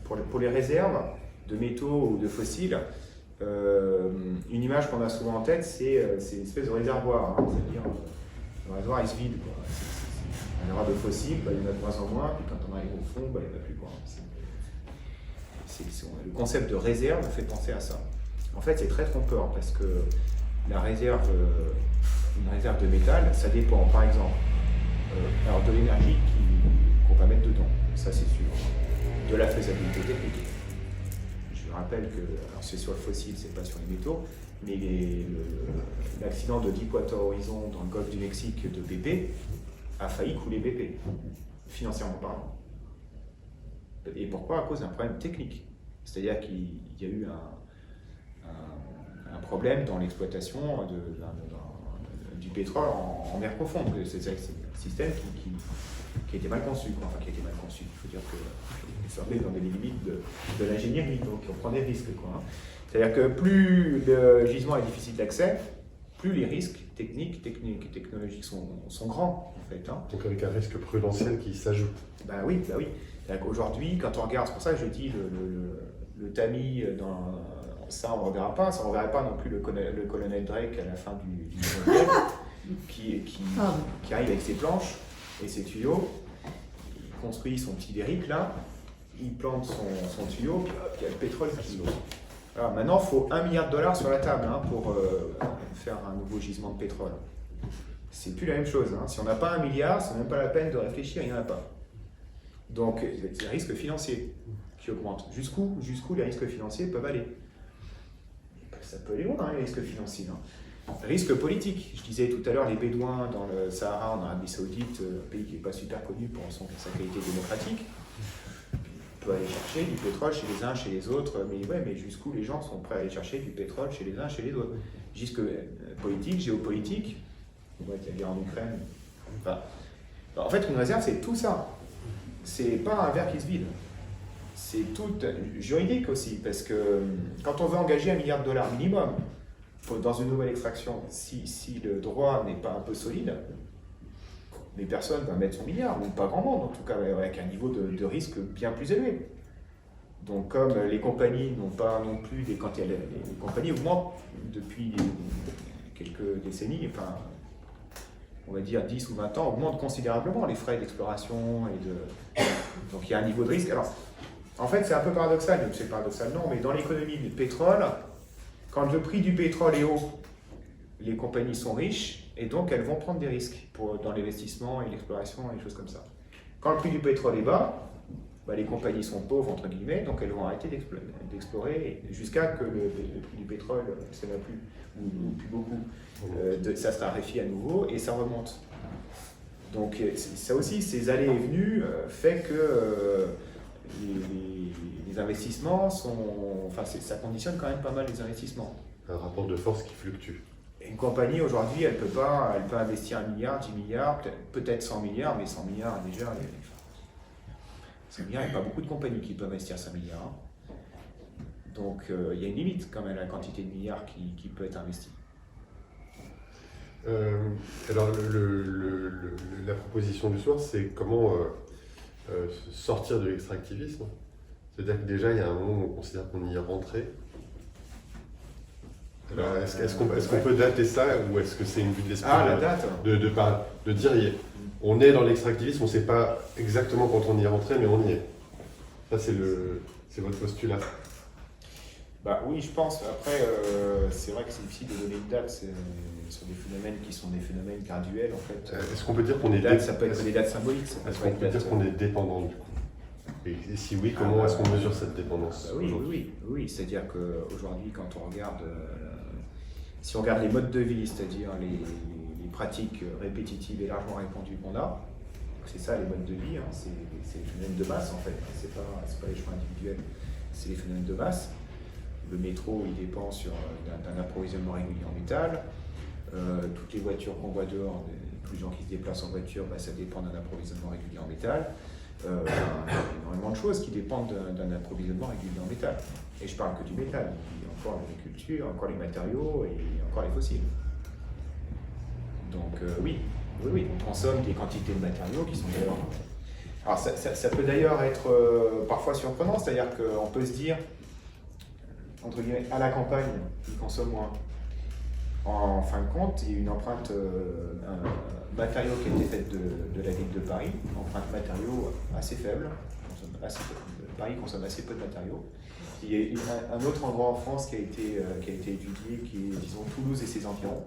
pour les réserves de métaux ou de fossiles, une image qu'on a souvent en tête, c'est une espèce de réservoir, hein, c'est-à-dire le réservoir il se vide. Un réservoir de fossiles, il y en a de moins en moins, puis quand on arrive au fond, il n'y en a plus. Le concept de réserve fait penser à ça. En fait, c'est très trompeur parce que la réserve, une réserve de métal, ça dépend, par exemple, alors de l'énergie qu'on va mettre dedans, ça c'est sûr, de la faisabilité technique. Je rappelle que, alors c'est sur le fossile, c'est pas sur les métaux, mais l'accident de Deepwater Horizon dans le golfe du Mexique de BP a failli couler BP, financièrement parlant. Et pourquoi? À cause d'un problème technique. C'est-à-dire qu'il y a eu un problème dans l'exploitation du pétrole en mer profonde. C'est un système qui a été mal conçu, quoi. Enfin qui a été mal conçu. Il faut dire qu'il sortait dans des limites de l'ingénierie, donc on prend des risques, quoi, hein. C'est-à-dire que plus le gisement est difficile d'accès, plus les risques techniques et technologiques sont grands, en fait, hein. Donc avec un risque prudentiel qui s'ajoute. Ben oui, ben oui. Aujourd'hui, quand on regarde, c'est pour ça que je dis le tamis, ça on ne reverra pas, ça on ne reverra pas non plus le colonel Drake à la fin du modèle, qui arrive avec ses planches et ses tuyaux, il construit son petit derrick là, il plante son tuyau, puis hop, il y a le pétrole qui saute. Alors maintenant, il faut $1 milliard sur la table, hein, pour faire un nouveau gisement de pétrole. C'est plus la même chose, hein. Si on n'a pas 1 milliard, c'est même pas la peine de réfléchir, il n'y en a pas. Donc, c'est les risques financiers qui augmentent. Jusqu'où les risques financiers peuvent aller? Ça peut aller loin, hein, les risques financiers, hein. Risque politique. Je disais tout à l'heure, les Bédouins dans le Sahara, en Arabie Saoudite, un pays qui n'est pas super connu pour sa qualité démocratique, on peut aller chercher du pétrole chez les uns, chez les autres, mais jusqu'où les gens sont prêts à aller chercher du pétrole chez les uns, chez les autres? Jusque politique, géopolitique, on voit qu'il y a la guerre en Ukraine. Enfin, en fait, une réserve, c'est tout ça. C'est pas un verre qui se vide. C'est tout juridique aussi, parce que quand on veut engager $1 milliard minimum dans une nouvelle extraction, si le droit n'est pas un peu solide, mais personne ne va mettre son milliard, ou pas grand monde en tout cas, avec un niveau de risque bien plus élevé. Donc comme les compagnies n'ont pas non plus, les compagnies augmentent depuis quelques décennies, enfin on va dire 10 ou 20 ans, augmentent considérablement les frais d'exploration donc il y a un niveau de risque. Alors en fait c'est un peu paradoxal, donc c'est paradoxal non, mais dans l'économie du pétrole, quand le prix du pétrole est haut, les compagnies sont riches, et donc elles vont prendre des risques dans l'investissement et l'exploration et des choses comme ça. Quand le prix du pétrole est bas, les compagnies sont pauvres, entre guillemets, donc elles vont arrêter d'explorer jusqu'à que le prix du pétrole, ça ne va plus, ou plus beaucoup, ça se raréfie à nouveau et ça remonte. Donc ça aussi, ces allées et venues fait que les investissements ça conditionne quand même pas mal les investissements. Un rapport de force qui fluctue. Une compagnie aujourd'hui, elle peut investir 1 milliard, 10 milliards, peut-être 100 milliards, mais 100 milliards déjà, 100 milliards, il n'y a pas beaucoup de compagnies qui peuvent investir 100 milliards. Donc il y a une limite quand même à la quantité de milliards qui peut être investie. Alors la proposition du soir, c'est comment sortir de l'extractivisme. C'est-à-dire que déjà, il y a un moment où on considère qu'on y est rentré. Alors, est-ce qu'on peut dater ça, ou est-ce que c'est une vue de l'esprit la date de dire on est dans l'extractivisme, on ne sait pas exactement quand on y est rentré, mais on y est. Ça, c'est votre postulat. Oui, je pense. Après, c'est vrai que c'est difficile de donner une date sur des phénomènes qui sont des phénomènes graduels, en fait. Est-ce qu'on peut dire qu'on est dépendant? Ça peut être des dates symboliques. Est-ce qu'on peut dire qu'on est dépendant, du coup? Et si oui, comment est-ce qu'on mesure cette dépendance? Oui. C'est-à-dire qu'aujourd'hui, quand on regarde, si on regarde les modes de vie, c'est-à-dire les pratiques répétitives et largement répandues qu'on a, c'est ça les modes de vie, hein, c'est les phénomènes de masse en fait, c'est pas les choix individuels, c'est les phénomènes de masse. Le métro, il dépend d'un approvisionnement régulier en métal. Toutes les voitures qu'on voit dehors, tous les gens qui se déplacent en voiture, ça dépend d'un approvisionnement régulier en métal. Il y a énormément de choses qui dépendent d'un approvisionnement régulier en métal. Et je parle que du métal. Il y a encore l'agriculture, encore les matériaux et encore les fossiles. Donc oui, on consomme des quantités de matériaux qui sont d'ailleurs... Alors ça peut d'ailleurs être parfois surprenant, c'est-à-dire qu'on peut se dire, entre guillemets, à la campagne, ils consomment moins. En fin de compte, il y a une empreinte matériaux qui a été faite de la ville de Paris, empreinte matériaux assez faible, assez Paris consomme assez peu de matériaux. Il y a un autre endroit en France qui a été étudié, qui est, disons, Toulouse et ses environs,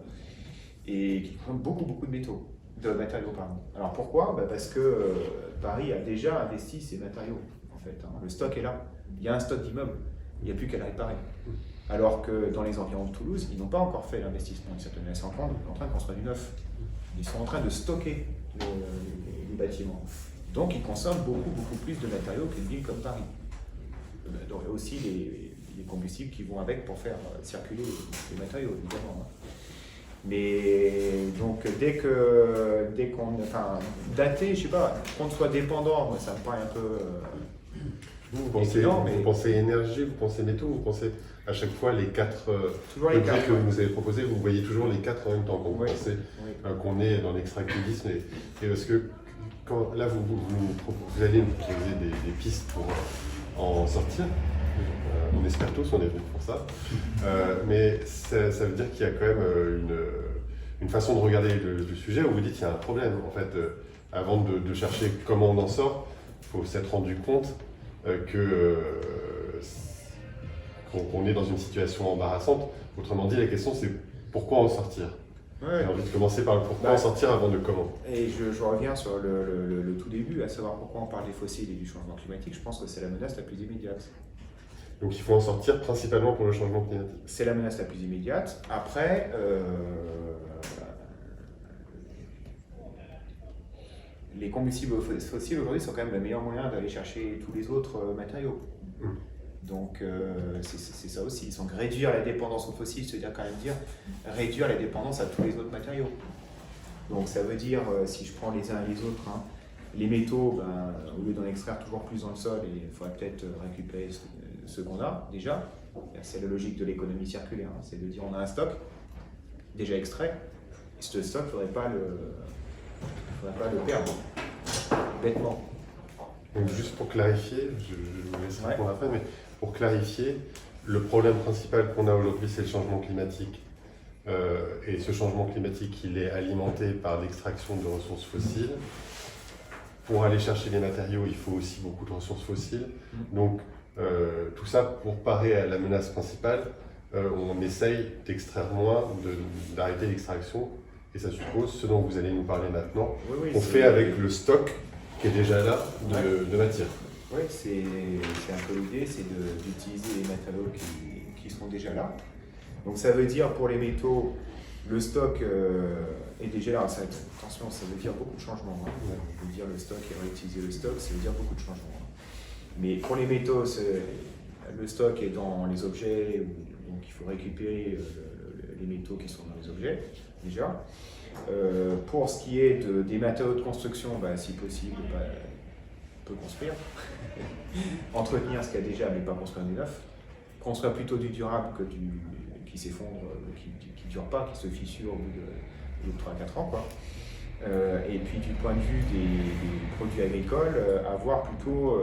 et qui consomme beaucoup de matériaux, pardon. Alors pourquoi? Parce que Paris a déjà investi ses matériaux, en fait. Hein. Le stock est là. Il y a un stock d'immeubles, il n'y a plus qu'à le réparer. Alors que dans les environs de Toulouse, ils n'ont pas encore fait l'investissement. Ils sont en train de construire du neuf. Ils sont en train de stocker les bâtiments. Donc ils consomment beaucoup plus de matériaux qu'une ville comme Paris. Donc, il y a aussi les combustibles qui vont avec pour faire circuler les matériaux, évidemment. Mais donc dès qu'on, enfin, daté, je sais pas, qu'on soit dépendant, moi, ça me paraît un peu. Vous pensez énergie, vous pensez métaux, vous pensez à chaque fois les quatre objets que vous nous avez proposés, vous voyez toujours les quatre en même temps quand vous pensez qu'on est dans l'extractivisme. Et parce que quand, là, vous allez nous proposer des pistes pour en sortir. On espère tous, on est venus pour ça. Mais ça veut dire qu'il y a quand même une façon de regarder le sujet où vous dites qu'il y a un problème. En fait, avant de chercher comment on en sort, il faut s'être rendu compte qu'on est dans une situation embarrassante. Autrement dit, la question c'est pourquoi en sortir. J'ai envie de commencer par le pourquoi en sortir avant de comment. Et je reviens sur le tout début, à savoir pourquoi on parle des fossiles et du changement climatique. Je pense que c'est la menace la plus immédiate. Donc il faut en sortir principalement pour le changement climatique. C'est la menace la plus immédiate. Après, les combustibles fossiles aujourd'hui sont quand même le meilleur moyen d'aller chercher tous les autres matériaux. Donc c'est ça aussi. Donc réduire la dépendance aux fossiles, c'est-à-dire quand même dire réduire la dépendance à tous les autres matériaux. Donc ça veut dire, si je prends les uns et les autres, hein, les métaux, au lieu d'en extraire toujours plus dans le sol, il faudrait peut-être récupérer ce qu'on a déjà. C'est la logique de l'économie circulaire, hein, c'est de dire on a un stock déjà extrait, et ce stock, il ne faudrait pas le perdre bêtement. Donc juste pour clarifier, je vous laisse répondre après, mais pour clarifier, le problème principal qu'on a aujourd'hui, c'est le changement climatique. Et ce changement climatique, il est alimenté par l'extraction de ressources fossiles. Pour aller chercher les matériaux, il faut aussi beaucoup de ressources fossiles. Donc tout ça, pour parer à la menace principale, on essaye d'extraire moins, d'arrêter l'extraction. Et ça suppose, ce dont vous allez nous parler maintenant, qu'on fait avec le stock qui est déjà là de matière. Oui, c'est un peu l'idée, c'est d'utiliser les matériaux qui sont déjà là. Donc ça veut dire pour les métaux, le stock est déjà là. Attention, ça veut dire beaucoup de changements. Hein. Ça veut dire le stock et réutiliser le stock, ça veut dire beaucoup de changements. Hein. Mais pour les métaux, le stock est dans les objets, donc il faut récupérer les métaux qui sont dans les objets, déjà. Pour ce qui est des matériaux de construction, si possible, on peut construire. Entretenir ce qu'il y a déjà, mais pas construire du neuf. Construire plutôt du durable que qui s'effondre, qui ne dure pas, qui se fissure au bout de 3-4 ans. Quoi. Et puis du point de vue des produits agricoles, avoir plutôt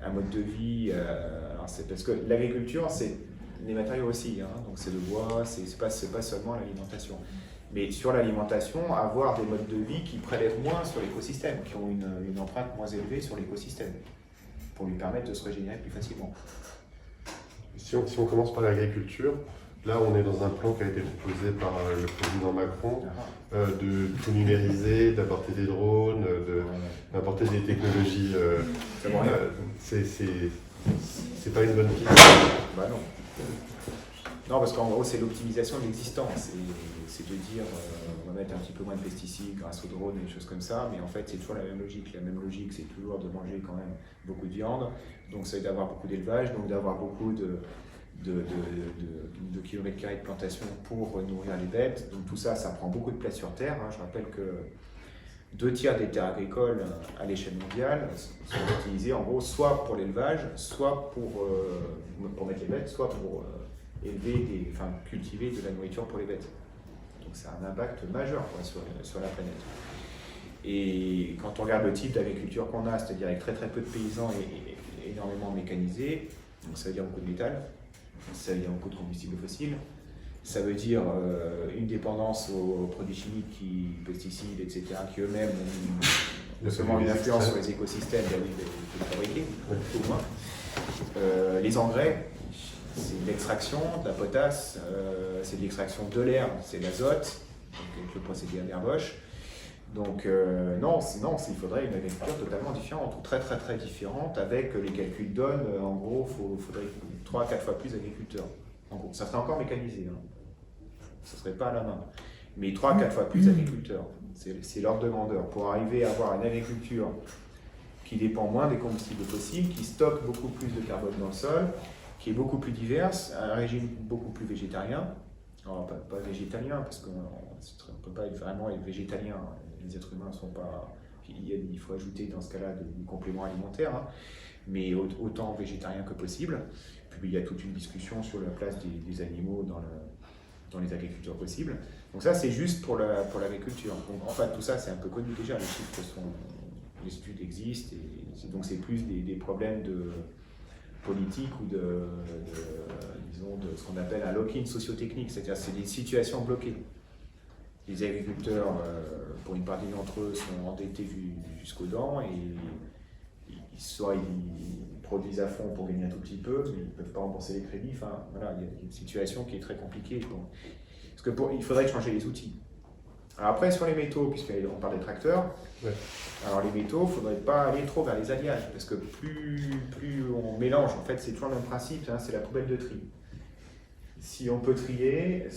un mode de vie. Parce que l'agriculture, c'est les matériaux aussi, hein, donc c'est le bois, c'est pas seulement l'alimentation. Mais sur l'alimentation, avoir des modes de vie qui prélèvent moins sur l'écosystème, qui ont une empreinte moins élevée sur l'écosystème, pour lui permettre de se régénérer plus facilement. Si on commence par l'agriculture, là on est dans un plan qui a été proposé par le président Macron, de tout numériser, d'apporter des drones, d'apporter des technologies. C'est pas une bonne piste. Non. Non, parce qu'en gros, c'est l'optimisation de l'existant. C'est de dire, on va mettre un petit peu moins de pesticides grâce aux drones et des choses comme ça, mais en fait, c'est toujours la même logique. La même logique, c'est toujours de manger quand même beaucoup de viande, donc c'est d'avoir beaucoup d'élevage, donc d'avoir beaucoup de kilomètres carrés de plantation pour nourrir les bêtes. Donc tout ça, ça prend beaucoup de place sur Terre. Hein. Je rappelle que 2/3 des terres agricoles à l'échelle mondiale sont utilisées en gros soit pour l'élevage, soit pour mettre les bêtes, soit pour cultiver de la nourriture pour les bêtes. Donc c'est un impact majeur sur la planète. Et quand on regarde le type d'agriculture qu'on a, c'est-à-dire avec très peu de paysans et énormément mécanisés, donc ça veut dire beaucoup de métal, ça veut dire beaucoup de combustibles fossiles, ça veut dire une dépendance aux produits chimiques, pesticides, etc., qui eux-mêmes ont non seulement une influence sur les écosystèmes de fabriquer, au moins. Les engrais, c'est de l'extraction, de la potasse, c'est de l'extraction de l'air, c'est de l'azote, avec le procédé Haber-Bosch. Donc non, il faudrait une agriculture totalement différente, ou très différente, avec les calculs donnent, en gros, il faudrait 3 à 4 fois plus d'agriculteurs. En gros, ça serait encore mécanisé, hein. Ça ne serait pas à la main, mais 3 à 4 fois plus d'agriculteurs. C'est l'ordre de grandeur. Pour arriver à avoir une agriculture qui dépend moins des combustibles fossiles, qui stocke beaucoup plus de carbone dans le sol, qui est beaucoup plus diverse, un régime beaucoup plus végétarien. Alors, pas végétalien, parce qu'on ne peut pas vraiment être végétalien. Les êtres humains ne sont pas... Il faut ajouter dans ce cas-là du complément alimentaire, hein, mais autant végétarien que possible. Puis il y a toute une discussion sur la place des animaux dans les agricultures possibles. Donc ça, c'est juste pour l'agriculture. En fait, tout ça, c'est un peu connu déjà. Les études existent, et donc c'est plus des problèmes de politique ou disons, de ce qu'on appelle un lock-in socio-technique, c'est-à-dire c'est des situations bloquées. Les agriculteurs, pour une partie d'entre eux, sont endettés jusqu'aux dents et soit ils produisent à fond pour gagner un tout petit peu, mais ils ne peuvent pas rembourser les crédits. Enfin, voilà, il y a une situation qui est très compliquée. Parce qu'il faudrait changer les outils. Alors après, sur les métaux, puisqu'on parle des tracteurs, ouais. Alors les métaux, il ne faudrait pas aller trop vers les alliages, parce que plus on mélange, en fait, c'est toujours le même principe, hein, c'est la poubelle de tri. Si on peut trier,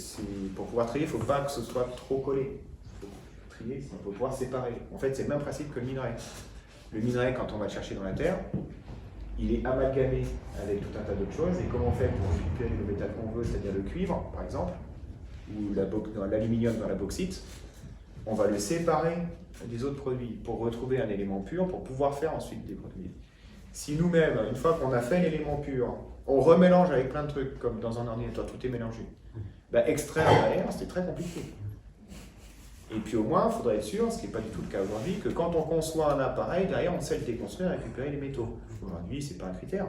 pour pouvoir trier, il ne faut pas que ce soit trop collé. Il faut trier, il faut pouvoir séparer. En fait, c'est le même principe que le minerai. Le minerai, quand on va le chercher dans la terre, il est amalgamé avec tout un tas d'autres choses. Et comment on fait pour récupérer le métal qu'on veut, c'est-à-dire le cuivre, par exemple, ou l'aluminium dans la bauxite, on va le séparer des autres produits pour retrouver un élément pur, pour pouvoir faire ensuite des produits. Si nous-mêmes, une fois qu'on a fait l'élément pur, on remélange avec plein de trucs, comme dans un ordinateur, tout est mélangé, extraire derrière, c'est très compliqué. Et puis au moins, il faudrait être sûr, ce qui n'est pas du tout le cas aujourd'hui, que quand on conçoit un appareil, derrière, on sait le déconstruire et récupérer les métaux. Aujourd'hui, ce n'est pas un critère.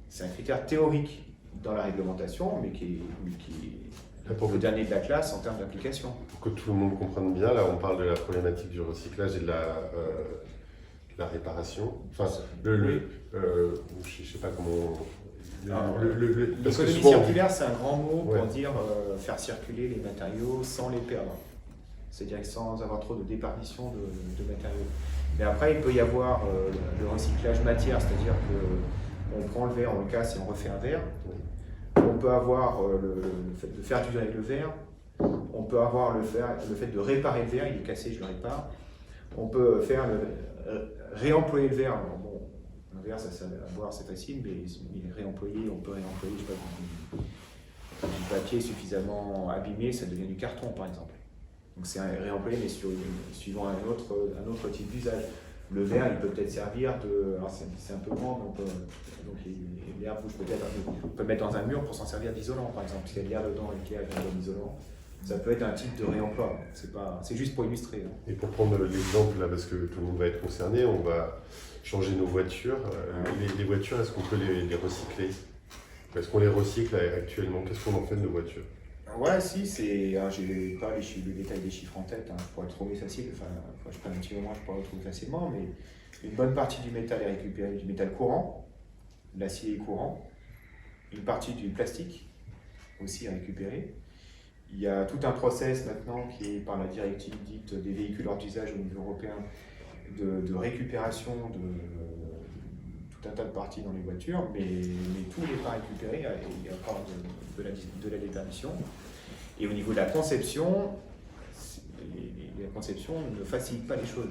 C'est un critère théorique dans la réglementation, mais qui est le dernier de la classe en termes d'application. Pour que tout le monde comprenne bien, là on parle de la problématique du recyclage et de la réparation. Enfin, je ne sais pas comment... L'économie circulaire, c'est un grand mot pour dire faire circuler les matériaux sans les perdre. C'est-à-dire sans avoir trop de déperdition de matériaux. Mais après, il peut y avoir le recyclage matière, c'est-à-dire qu'on prend le verre, on le casse et on refait un verre. On peut avoir le fait de faire durer le verre. On peut avoir le fait de réparer le verre, il est cassé, je le répare. On peut faire réemployer le verre. Alors, bon, un verre, ça à boire, c'est facile, mais il est réemployé, on peut réemployer, je sais pas, du papier suffisamment abîmé, ça devient du carton, par exemple. Donc c'est réemployé, mais suivant un autre type d'usage. Le verre, il peut peut-être servir alors c'est un peu grand, mais donc l'air bouge peut-être. On peut mettre dans un mur pour s'en servir d'isolant, par exemple. S'il y a de l'air dedans et qu'il y a un isolant, ça peut être un type de réemploi. C'est juste pour illustrer. Hein. Et pour prendre l'exemple, là, parce que tout le monde va être concerné, on va changer nos voitures. Les voitures, est-ce qu'on peut les recycler? Est-ce qu'on les recycle actuellement? Qu'est-ce qu'on en fait de nos voitures? Ouais, si, j'ai pas le détail des chiffres en tête, hein, je pourrais le trouver facile, enfin, faut que je prenne un petit moment, je pourrais le trouver facilement, mais une bonne partie du métal est récupérée, du métal courant, l'acier est courant, une partie du plastique aussi est récupérée. Il y a tout un process maintenant qui est par la directive dite des véhicules hors d'usage au niveau européen de récupération de tout un tas de parties dans les voitures, mais tout n'est pas récupéré, il y a encore de la déperdition. Et au niveau de la conception, la conception ne facilite pas les choses.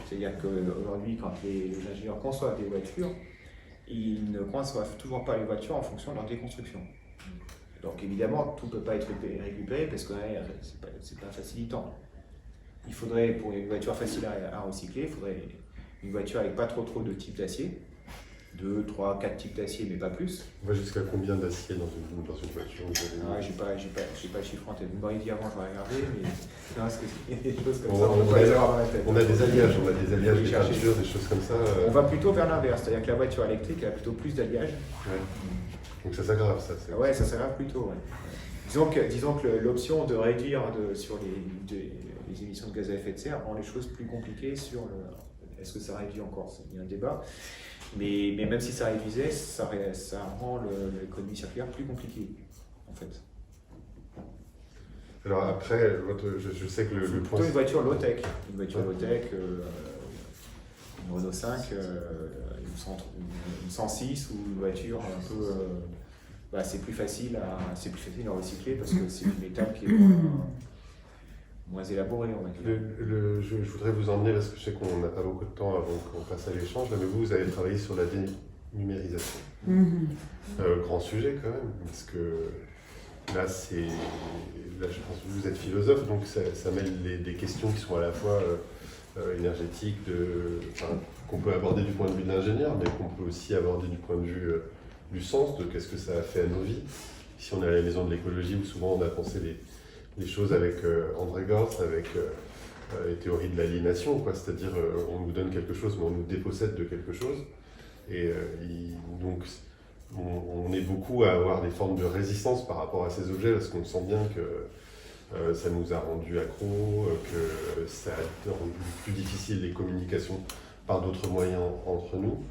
C'est-à-dire qu'aujourd'hui, quand les ingénieurs conçoivent des voitures, ils ne conçoivent toujours pas les voitures en fonction de leur déconstruction. Donc évidemment, tout ne peut pas être récupéré parce que c'est pas facilitant. Il faudrait, pour une voiture facile à recycler, il faudrait une voiture avec pas trop de types d'acier. 2, 3, 4 types d'acier, mais pas plus. On va jusqu'à combien d'acier dans une voiture? J'ai pas le chiffre en tête. Vous m'auriez dit avant, j'aurais regardé, mais non, parce qu'il y a des choses comme ça, on va les avoir dans la tête. On a des alliages, des peintures, des choses comme ça. On va plutôt vers l'inverse, c'est-à-dire que la voiture électrique, elle a plutôt plus d'alliages. Ouais. Donc ça s'aggrave, ça. Ouais, ça s'aggrave plutôt, ouais. Disons que l'option de réduire sur les émissions de gaz à effet de serre rend les choses plus compliquées sur est-ce que ça réduit encore? Il y a un débat. Mais même si ça réduisait, ça rend l'économie circulaire plus compliquée, en fait. Alors après, je sais que le point... Plutôt une voiture low-tech. Une voiture low-tech, une Renault 5, une 106 ou une voiture un peu... c'est plus facile à recycler parce que c'est du métal qui est moins élaboré, on va dire. Je voudrais vous emmener, parce que je sais qu'on n'a pas beaucoup de temps avant qu'on passe à l'échange, mais vous avez travaillé sur la dénumérisation. Grand sujet quand même, parce que là, je pense que vous êtes philosophe, donc ça mêle des questions qui sont à la fois énergétiques, qu'on peut aborder du point de vue de l'ingénieur, mais qu'on peut aussi aborder du point de vue du sens, de qu'est-ce que ça a fait à nos vies. Ici, on est à la maison de l'écologie, où souvent on a pensé les choses avec André Gortz, avec les théories de l'aliénation, c'est-à-dire on nous donne quelque chose, mais on nous dépossède de quelque chose. Et donc, on est beaucoup à avoir des formes de résistance par rapport à ces objets, parce qu'on sent bien que ça nous a rendu accros, que ça a rendu plus difficile les communications par d'autres moyens entre nous.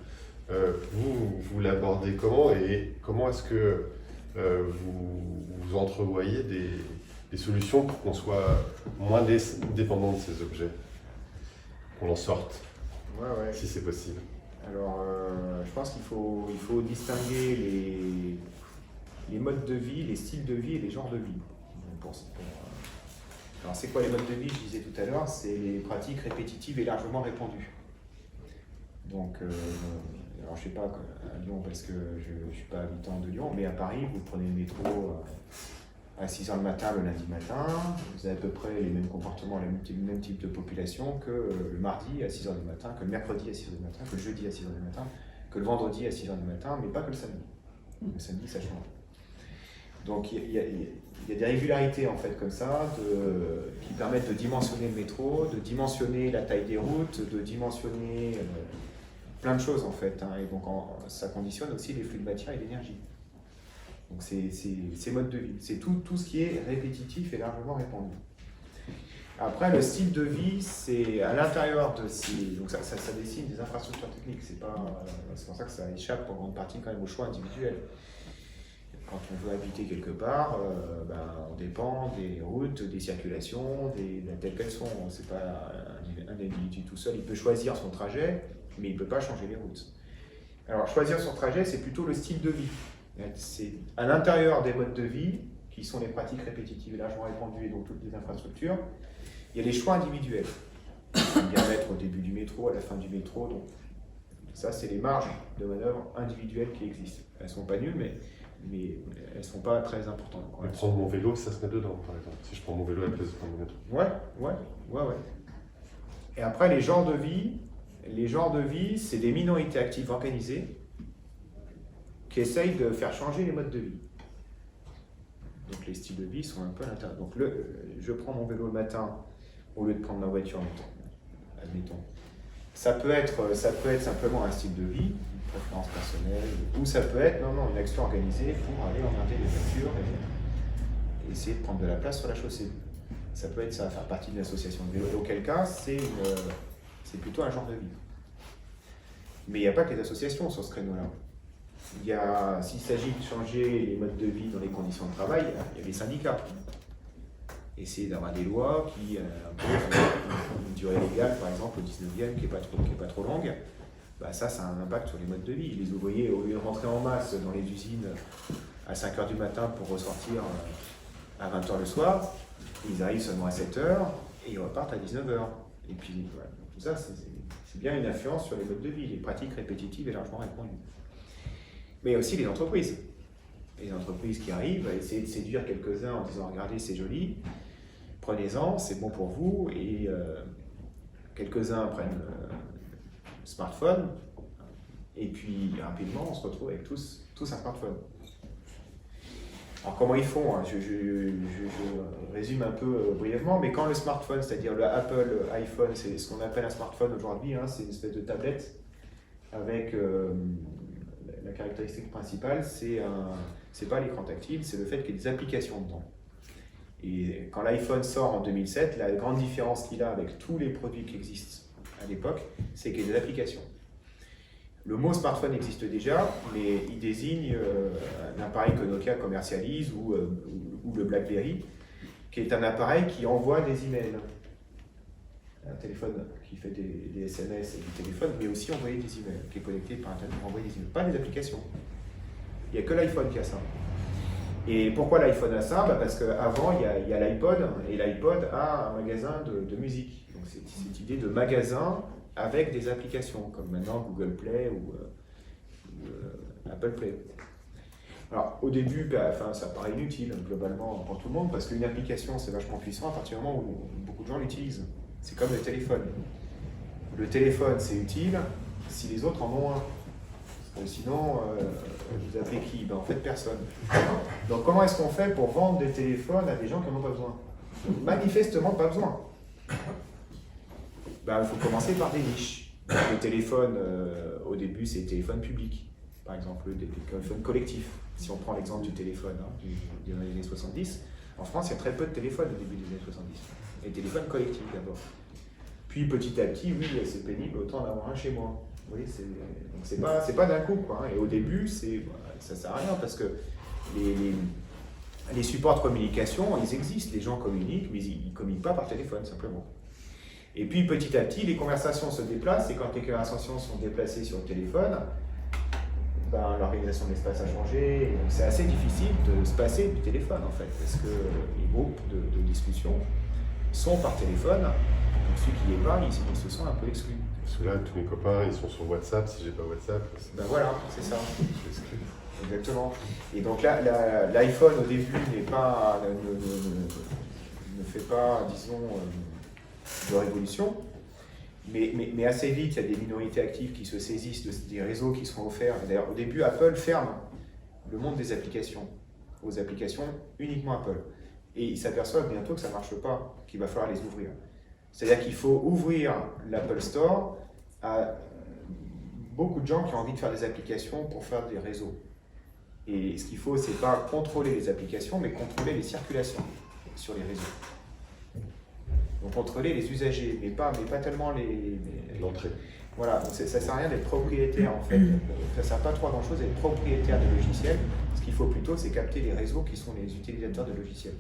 Vous l'abordez comment, et comment est-ce que vous entrevoyez des solutions pour qu'on soit moins dépendant de ces objets, qu'on en sorte, si c'est possible? Alors, je pense qu'il faut distinguer les modes de vie, les styles de vie et les genres de vie. Alors, c'est quoi les modes de vie? Je disais tout à l'heure, c'est les pratiques répétitives et largement répandues. Donc, alors je ne sais pas à Lyon parce que je ne suis pas habitant de Lyon, mais à Paris, vous prenez le métro à 6h le matin, le lundi matin, vous avez à peu près les mêmes comportements, le même type de population que le mardi à 6h du matin, que le mercredi à 6h du matin, que le jeudi à 6h du matin, que le vendredi à 6h du matin, mais pas que le samedi. Le samedi, ça change. Donc il y a des régularités en fait comme ça qui permettent de dimensionner le métro, de dimensionner la taille des routes, de dimensionner plein de choses en fait. Et donc ça conditionne aussi les flux de matière et d'énergie. Donc c'est mode de vie, c'est tout ce qui est répétitif et largement répandu. Après, le style de vie, c'est à l'intérieur de ces... Donc ça dessine des infrastructures techniques, c'est pour ça que ça échappe en grande partie quand même au choix individuel. Quand on veut habiter quelque part, on dépend des routes, des circulations, telles qu'elles sont. C'est pas un individu tout seul, il peut choisir son trajet, mais il ne peut pas changer les routes. Alors choisir son trajet, c'est plutôt le style de vie. C'est à l'intérieur des modes de vie, qui sont les pratiques répétitives et largement répandues et donc toutes les infrastructures, il y a les choix individuels. Bien mettre au début du métro, à la fin du métro. Donc, ça, c'est les marges de manœuvre individuelles qui existent. Elles ne sont pas nulles, mais elles ne sont pas très importantes. Mais prendre mon vélo, ça se met dedans, par exemple. Si je prends mon vélo à la place de prendre mon métro. Ouais. Et après, les genres de vie, c'est des minorités actives organisées qui essayent de faire changer les modes de vie. Donc les styles de vie sont un peu à l'intérieur. Donc je prends mon vélo le matin au lieu de prendre ma voiture, admettons. Ça peut être simplement un style de vie, une préférence personnelle, ou ça peut être une action organisée pour aller emmerder les voitures et essayer de prendre de la place sur la chaussée. Ça peut être ça, faire partie d'une association de vélo. Auquel cas, c'est plutôt un genre de vie. Mais il n'y a pas que les associations sur ce créneau-là. S'il s'agit de changer les modes de vie dans les conditions de travail, il y a les syndicats. Essayer d'avoir des lois qui imposent une durée légale, par exemple au 19e, qui n'est pas trop longue, ça a un impact sur les modes de vie. Les ouvriers, au lieu de rentrer en masse dans les usines à 5h du matin pour ressortir à 20h le soir, ils arrivent seulement à 7h et ils repartent à 19h. Et puis voilà, tout ça, c'est bien une influence sur les modes de vie, les pratiques répétitives et largement répandues. Mais aussi les entreprises. Les entreprises qui arrivent à essayer de séduire quelques-uns en disant « Regardez, c'est joli, prenez-en, c'est bon pour vous ». Et quelques-uns prennent le smartphone et puis rapidement, on se retrouve avec tous un smartphone. Alors comment ils font, je résume un peu brièvement, mais quand le smartphone, c'est-à-dire le Apple iPhone, c'est ce qu'on appelle un smartphone aujourd'hui, c'est une espèce de tablette avec... la caractéristique principale, c'est pas l'écran tactile, c'est le fait qu'il y ait des applications dedans. Et quand l'iPhone sort en 2007, la grande différence qu'il a avec tous les produits qui existent à l'époque, c'est qu'il y a des applications. Le mot smartphone existe déjà, mais il désigne un appareil que Nokia commercialise ou le BlackBerry, qui est un appareil qui envoie des emails. Un téléphone qui fait des SMS et du téléphone, mais aussi envoyer des emails, qui est connecté par Internet pour envoyer des emails, pas des applications. Il n'y a que l'iPhone qui a ça. Et pourquoi l'iPhone a ça? Parce qu'avant, il y a l'iPod, et l'iPod a un magasin de musique. Donc c'est cette idée de magasin avec des applications, comme maintenant Google Play ou Apple Play. Alors au début, ça paraît inutile globalement pour tout le monde, parce qu'une application c'est vachement puissant à partir du moment où beaucoup de gens l'utilisent. C'est comme le téléphone. Le téléphone c'est utile si les autres en ont un. Sinon, vous appelez qui? En fait, personne. Donc comment est-ce qu'on fait pour vendre des téléphones à des gens qui n'en ont pas besoin? Manifestement pas besoin. Il faut commencer par des niches. Le téléphone, au début, c'est le téléphone public, par exemple, des téléphones collectifs. Si on prend l'exemple du téléphone des années 70, en France, il y a très peu de téléphones au début des années 70. Et téléphones collectifs d'abord. Puis petit à petit, oui, c'est pénible, autant en avoir un chez moi. Oui, donc c'est pas d'un coup, quoi. Et au début, ça sert à rien parce que les supports de communication, ils existent, les gens communiquent, mais ils ne communiquent pas par téléphone, simplement. Et puis petit à petit, les conversations se déplacent, et quand les conversations sont déplacées sur le téléphone, l'organisation de l'espace a changé, et donc c'est assez difficile de se passer du téléphone, en fait, parce que les groupes de discussion sont par téléphone, donc ceux qui y parlent, ils se sentent un peu exclus. Parce que là, tous mes copains, ils sont sur WhatsApp. Si j'ai pas WhatsApp, voilà, c'est ça. Je suis exclu. Exactement. Et donc là, l'iPhone au début ne fait pas, disons, de révolution, mais assez vite, il y a des minorités actives qui se saisissent des réseaux qui sont offerts. D'ailleurs, au début, Apple ferme le monde des applications, aux applications uniquement Apple. Et ils s'aperçoivent bientôt que ça ne marche pas, qu'il va falloir les ouvrir. C'est-à-dire qu'il faut ouvrir l'Apple Store à beaucoup de gens qui ont envie de faire des applications pour faire des réseaux. Et ce qu'il faut, c'est pas contrôler les applications, mais contrôler les circulations sur les réseaux. Donc contrôler les usagers, mais pas tellement l'entrée. Voilà, donc ça ne sert à rien d'être propriétaire en fait. Ça ne sert pas trop à grand chose d'être propriétaire de logiciels. Ce qu'il faut plutôt, c'est capter les réseaux qui sont les utilisateurs de logiciels.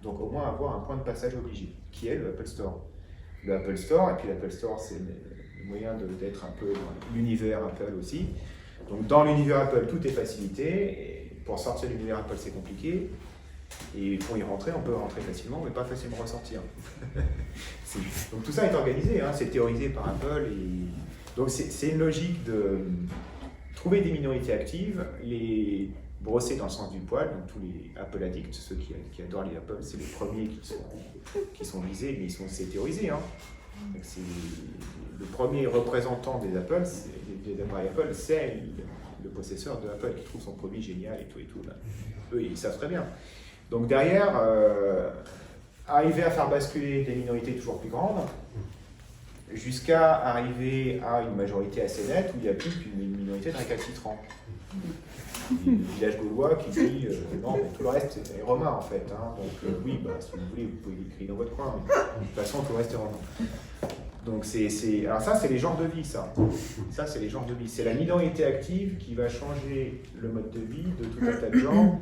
Donc au moins avoir un point de passage obligé, qui est le Apple Store. Le Apple Store, et puis l'Apple Store, c'est le moyen d'être un peu dans l'univers Apple aussi. Donc dans l'univers Apple, tout est facilité, et pour sortir de l'univers Apple, c'est compliqué. Et pour y rentrer, on peut rentrer facilement, mais pas facilement ressortir. Donc tout ça est organisé, c'est théorisé par Apple. Donc c'est une logique de trouver des minorités actives, les brosser dans le sens du poil, donc tous les Apple addicts, ceux qui adorent les Apple, c'est les premiers qui sont visés, mais c'est théorisé. C'est le premier représentant des Apple, des appareils Apple, c'est le possesseur de Apple qui trouve son produit génial et tout. Là. Eux, ils savent très bien. Donc derrière, arriver à faire basculer des minorités toujours plus grandes, jusqu'à arriver à une majorité assez nette où il n'y a plus qu'une minorité de récalcitrants. Le village gaulois qui dit non, mais tout le reste c'est les Romains en fait. Donc oui, si vous voulez, vous pouvez l'écrire dans votre coin, mais de toute façon tout le reste est Romain. Donc alors ça c'est les genres de vie, ça. Ça c'est les genres de vie. C'est la minorité active qui va changer le mode de vie de tout un tas de gens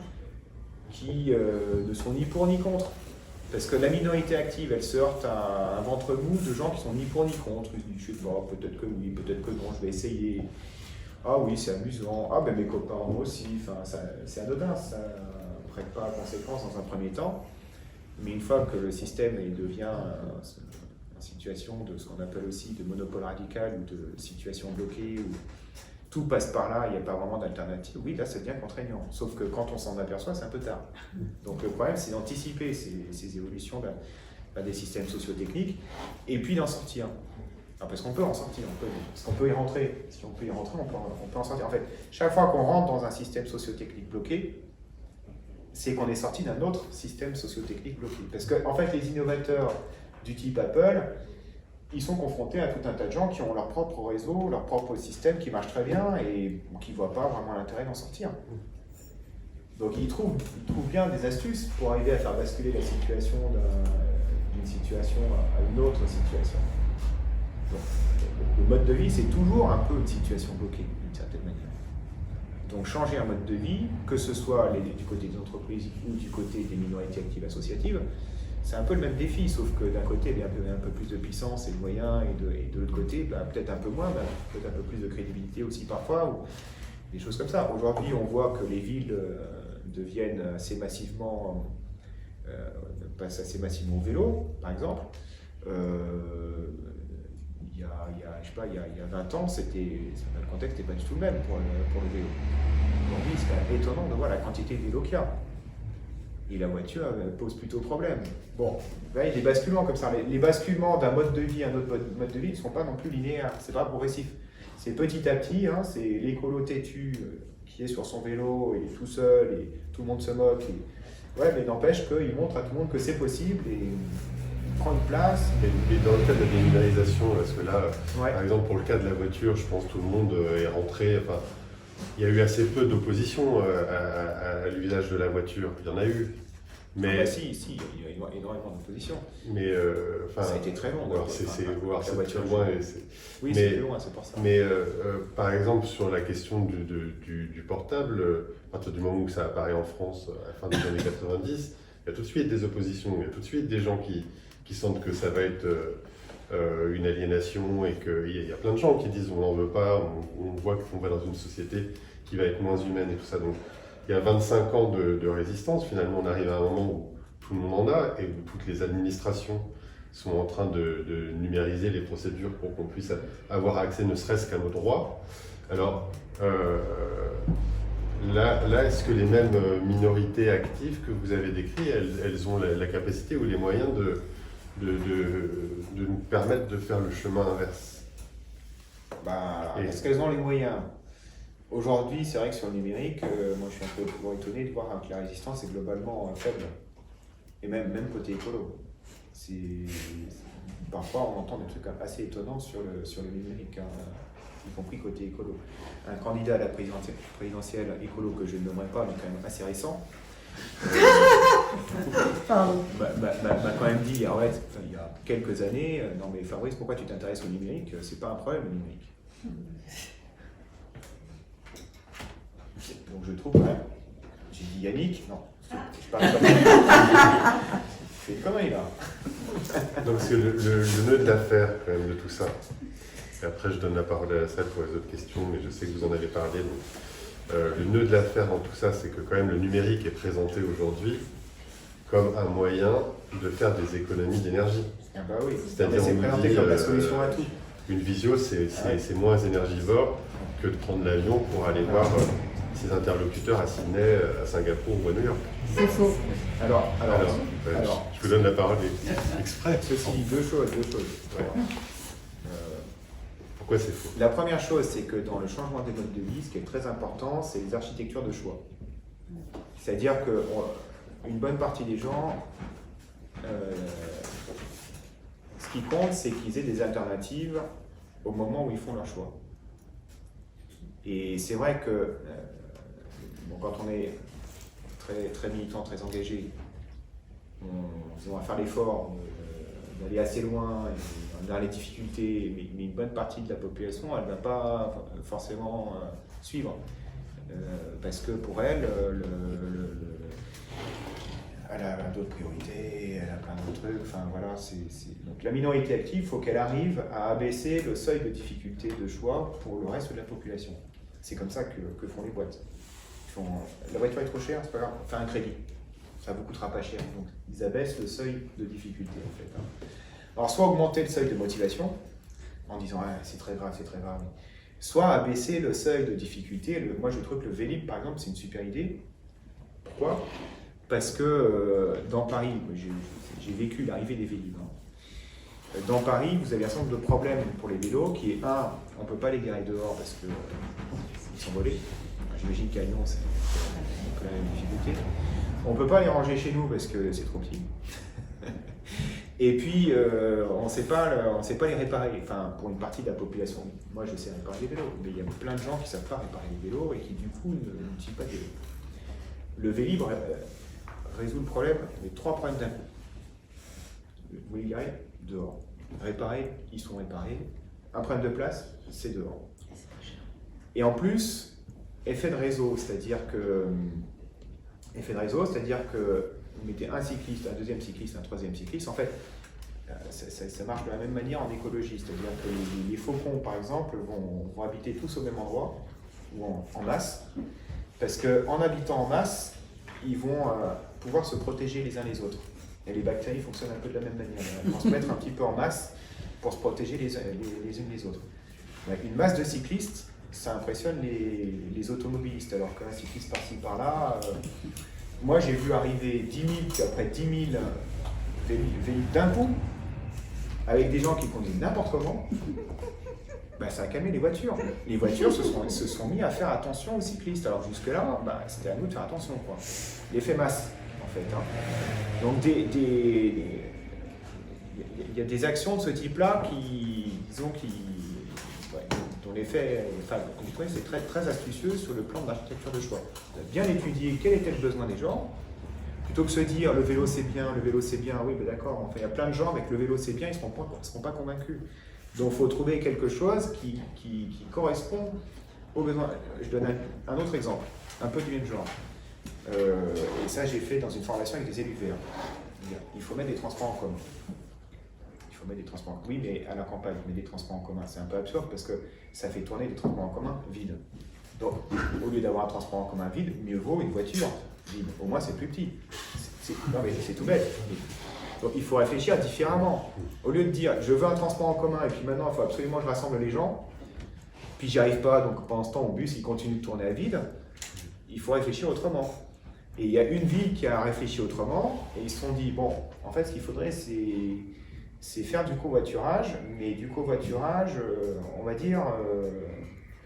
qui ne sont ni pour ni contre. Parce que la minorité active, elle se heurte à un ventre mou de gens qui sont ni pour ni contre. Ils se disent, je sais pas, peut-être que oui, peut-être que non, je vais essayer. Ah oui, c'est amusant. Ah ben mes copains, moi aussi. Enfin, c'est anodin, ça ne prête pas à conséquence dans un premier temps. Mais une fois que le système devient en situation de ce qu'on appelle aussi de monopole radical ou de situation bloquée, où tout passe par là, il n'y a pas vraiment d'alternative, oui, là, ça devient contraignant. Sauf que quand on s'en aperçoit, c'est un peu tard. Donc le problème, c'est d'anticiper ces évolutions des systèmes sociotechniques et puis d'en sortir. Alors, parce qu'on peut en sortir, parce qu'on peut y rentrer. Si on peut y rentrer, on peut en sortir. En fait, chaque fois qu'on rentre dans un système sociotechnique bloqué, c'est qu'on est sorti d'un autre système sociotechnique bloqué. Parce que, en fait, les innovateurs du type Apple, ils sont confrontés à tout un tas de gens qui ont leur propre réseau, leur propre système qui marche très bien et qui ne voient pas vraiment l'intérêt d'en sortir. Donc il trouve bien des astuces pour arriver à faire basculer la situation d'une situation à une autre situation. Donc, le mode de vie, c'est toujours un peu une situation bloquée, d'une certaine manière. Donc changer un mode de vie, que ce soit du côté des entreprises ou du côté des minorités actives associatives, c'est un peu le même défi, sauf que d'un côté, il y a un peu plus de puissance et de moyens, et de l'autre côté, peut-être un peu moins, peut-être un peu plus de crédibilité aussi parfois, ou des choses comme ça. Aujourd'hui, on voit que les villes deviennent assez massivement, passent assez massivement au vélo, par exemple. Il y a 20 ans, le contexte n'était pas du tout le même pour le vélo. Aujourd'hui, c'est quand même étonnant de voir la quantité de vélos qu'il y a. Et la voiture pose plutôt problème. Bon, là, il y a des basculements comme ça. Les basculements d'un mode de vie à un autre mode de vie ne sont pas non plus linéaires, c'est pas progressif. C'est petit à petit, hein, c'est l'écolo têtu qui est sur son vélo, il est tout seul et tout le monde se moque. Ouais, mais n'empêche qu'il montre à tout le monde que c'est possible et il prend une place. Et dans le cas de la dénumérisation, parce que là, Ouais. par exemple, pour le cas de la voiture, je pense que tout le monde est rentré. Enfin, il y a eu assez peu d'opposition à l'usage de la voiture. Il y en a eu. Mais, Si, il y a énormément d'opposition. mais Ça a été très long. C'est la voiture. très loin. Oui, mais- c'est très loin, c'est pour ça. Mais par exemple, sur la question du portable, à partir du moment où ça apparaît en France, à la fin des années 90, il y a tout de suite des oppositions, il y a tout de suite des gens qui sentent que ça va être une aliénation et qu'il y a plein de gens qui disent on n'en veut pas, on voit qu'on va dans une société qui va être moins humaine et tout ça. Donc il y a 25 ans de résistance, finalement on arrive à un moment où tout le monde en a et où toutes les administrations sont en train de numériser les procédures pour qu'on puisse avoir accès ne serait-ce qu'à nos droits. Alors là, est-ce que les mêmes minorités actives que vous avez décrites, elles ont la capacité ou les moyens de nous permettre de faire le chemin inverse? Est-ce qu'elles ont les moyens? Aujourd'hui, c'est vrai que sur le numérique, moi je suis un peu étonné de voir que la résistance est globalement faible. Et même côté écolo. Parfois, on entend des trucs assez étonnants sur le numérique, hein, y compris côté écolo. Un candidat à la présidentielle écolo que je ne nommerai pas, mais quand même assez récent, m'a quand même dit il y a quelques années, non mais Fabrice, pourquoi tu t'intéresses au numérique? C'est pas un problème le numérique. Donc je trouve, ouais, j'ai dit Yannick, non, je parle comme c'est une connerie là. Donc c'est le nœud de l'affaire quand même de tout ça. Et après je donne la parole à la salle pour les autres questions, mais je sais que vous en avez parlé. Donc, le nœud de l'affaire dans tout ça, c'est que quand même le numérique est présenté aujourd'hui comme un moyen de faire des économies d'énergie. Ah bah oui, C'est-à-dire c'est on présenté dit, comme la solution à tout. Une visio, c'est moins énergivore que de prendre l'avion pour aller voir ses interlocuteurs à Sydney, à Singapour ou à New York. C'est faux. Alors, je vous donne la parole exprès. ceci dit, deux choses. Ouais. Pourquoi c'est faux? La première chose, c'est que dans le changement des modes de vie, ce qui est très important, c'est les architectures de choix. C'est-à-dire qu'une bonne partie des gens, ce qui compte, c'est qu'ils aient des alternatives au moment où ils font leur choix. Et c'est vrai que quand on est très militant, très engagé, on va faire l'effort d'aller assez loin, dans les difficultés, mais une bonne partie de la population, elle ne va pas forcément suivre. Parce que pour elle, elle a d'autres priorités, elle a plein d'autres trucs, enfin voilà. Donc la minorité active, il faut qu'elle arrive à abaisser le seuil de difficulté de choix pour le reste de la population. C'est comme ça que font les boîtes. La voiture est trop chère, c'est pas grave, fais un crédit. Ça vous coûtera pas cher. Donc ils abaissent le seuil de difficulté en fait. Alors soit augmenter le seuil de motivation en disant ah, c'est très grave, soit abaisser le seuil de difficulté. Moi je trouve que le Vélib par exemple c'est une super idée. Pourquoi? Parce que dans Paris, j'ai vécu l'arrivée des Vélib. Dans Paris, vous avez un certain nombre de problèmes pour les vélos qui est on ne peut pas les garer dehors parce qu'ils sont volés. J'imagine qu'à Lyon c'est un peu la même difficulté. On ne peut pas les ranger chez nous parce que c'est trop petit. Et puis, on ne sait pas les réparer. Enfin, pour une partie de la population, moi je sais réparer les vélos, mais il y a plein de gens qui ne savent pas réparer les vélos et qui du coup n'utilisent pas de vélos. Le Vélib résout le problème, les 3 problèmes d'un coup. Vous voulez garer dehors. Réparer, ils sont réparés. Un problème de place, c'est dehors. Et en plus, effet de réseau, c'est-à-dire que vous mettez un cycliste, un deuxième cycliste, un troisième cycliste. En fait, ça marche de la même manière en écologie, c'est-à-dire que les faucons, par exemple, vont habiter tous au même endroit, ou en masse, parce qu'en habitant en masse, ils vont pouvoir se protéger les uns les autres. Et les bactéries fonctionnent un peu de la même manière. Elles vont se mettre un petit peu en masse pour se protéger les unes les autres. Une masse de cyclistes, ça impressionne les automobilistes, alors qu'un cycliste par-ci par-là, moi j'ai vu arriver 10 000, puis après 10 000 Vélib d'un coup, avec des gens qui conduisent n'importe comment. Ça a calmé les voitures. Les voitures se sont mis à faire attention aux cyclistes. Alors jusque-là, c'était à nous de faire attention, quoi. L'effet masse, en fait. Hein. Donc il y a des actions de ce type-là dont l'effet, c'est très, très astucieux sur le plan de l'architecture de choix. On a bien étudié quel était le besoin des gens, plutôt que se dire le vélo c'est bien, oui, mais d'accord, enfin, il y a plein de gens avec le vélo c'est bien, ils ne seront pas convaincus. Donc il faut trouver quelque chose qui correspond aux besoins. Je donne un autre exemple, un peu du même genre. Et ça j'ai fait dans une formation avec des élus verts. Il faut mettre des transports en commun. Oui, mais à la campagne, mais des transports en commun, c'est un peu absurde parce que ça fait tourner des transports en commun vides. Donc, au lieu d'avoir un transport en commun vide, mieux vaut une voiture vide. Au moins, c'est plus petit. Non, mais c'est tout bête. Donc, il faut réfléchir différemment. Au lieu de dire, je veux un transport en commun et puis maintenant, il faut absolument que je rassemble les gens, puis j'y arrive pas, donc pendant ce temps, mon bus, il continue de tourner à vide, il faut réfléchir autrement. Et il y a une ville qui a réfléchi autrement, et ils se sont dit, bon, en fait, ce qu'il faudrait, c'est faire du covoiturage, mais du covoiturage, on va dire,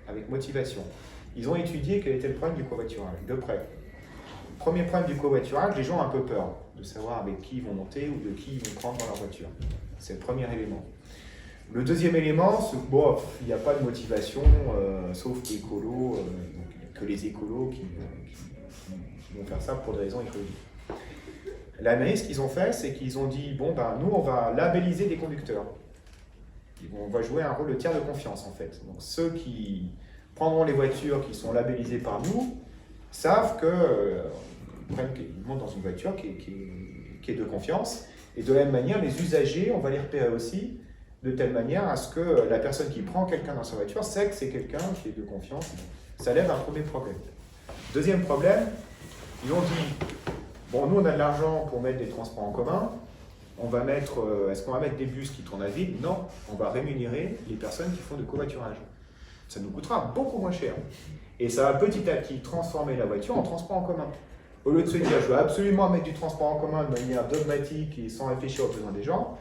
avec motivation. Ils ont étudié quel était le problème du covoiturage, de près. Premier problème du covoiturage, les gens ont un peu peur de savoir avec qui ils vont monter ou de qui ils vont prendre dans leur voiture. C'est le premier élément. Le deuxième élément, c'est bon, il n'y a pas de motivation, sauf écolo, donc il n'y a que les écolos qui vont faire ça pour des raisons écologiques. L'analyse qu'ils ont fait, c'est qu'ils ont dit, bon, nous, on va labelliser des conducteurs. On va jouer un rôle de tiers de confiance, en fait. Donc, ceux qui prendront les voitures qui sont labellisées par nous savent qu'ils montent dans une voiture qui est de confiance. Et de la même manière, les usagers, on va les repérer aussi, de telle manière à ce que la personne qui prend quelqu'un dans sa voiture sait que c'est quelqu'un qui est de confiance. Ça lève un premier problème. Deuxième problème, ils ont dit, bon, nous, on a de l'argent pour mettre des transports en commun. Est-ce qu'on va mettre des bus qui tournent à vide? Non, on va rémunérer les personnes qui font du covoiturage. Ça nous coûtera beaucoup moins cher. Et ça va petit à petit transformer la voiture en transport en commun. Au lieu de se dire, je veux absolument mettre du transport en commun de manière dogmatique et sans réfléchir aux besoins des gens,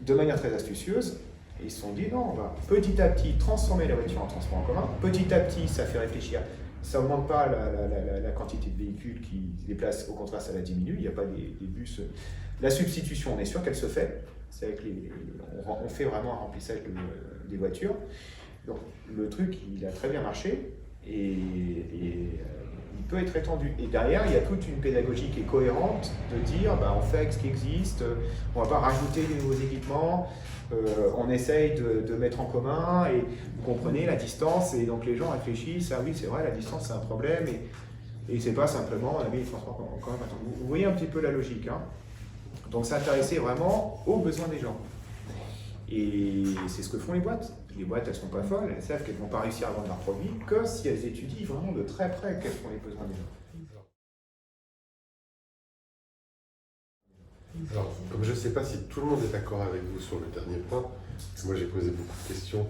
de manière très astucieuse, ils se sont dit, non, on va petit à petit transformer la voiture en transport en commun. Petit à petit, ça fait réfléchir. Ça n'augmente pas la quantité de véhicules qui se déplacent, au contraire, ça la diminue. Il n'y a pas des bus. La substitution, on est sûr qu'elle se fait. C'est avec on fait vraiment un remplissage des voitures. Donc, le truc, il a très bien marché et il peut être étendu. Et derrière, il y a toute une pédagogie qui est cohérente de dire, on fait avec ce qui existe, on ne va pas rajouter des nouveaux équipements. On essaye de mettre en commun et vous comprenez la distance et donc les gens réfléchissent, ah oui c'est vrai la distance c'est un problème et c'est pas simplement on a mis les transports quand même. Vous voyez un petit peu la logique, hein. Donc s'intéresser vraiment aux besoins des gens et c'est ce que font les boîtes. Les boîtes elles sont pas folles, elles savent qu'elles vont pas réussir à vendre leurs produits que si elles étudient vraiment de très près quels sont les besoins des gens. Alors, comme je ne sais pas si tout le monde est d'accord avec vous sur le dernier point, parce que moi j'ai posé beaucoup de questions,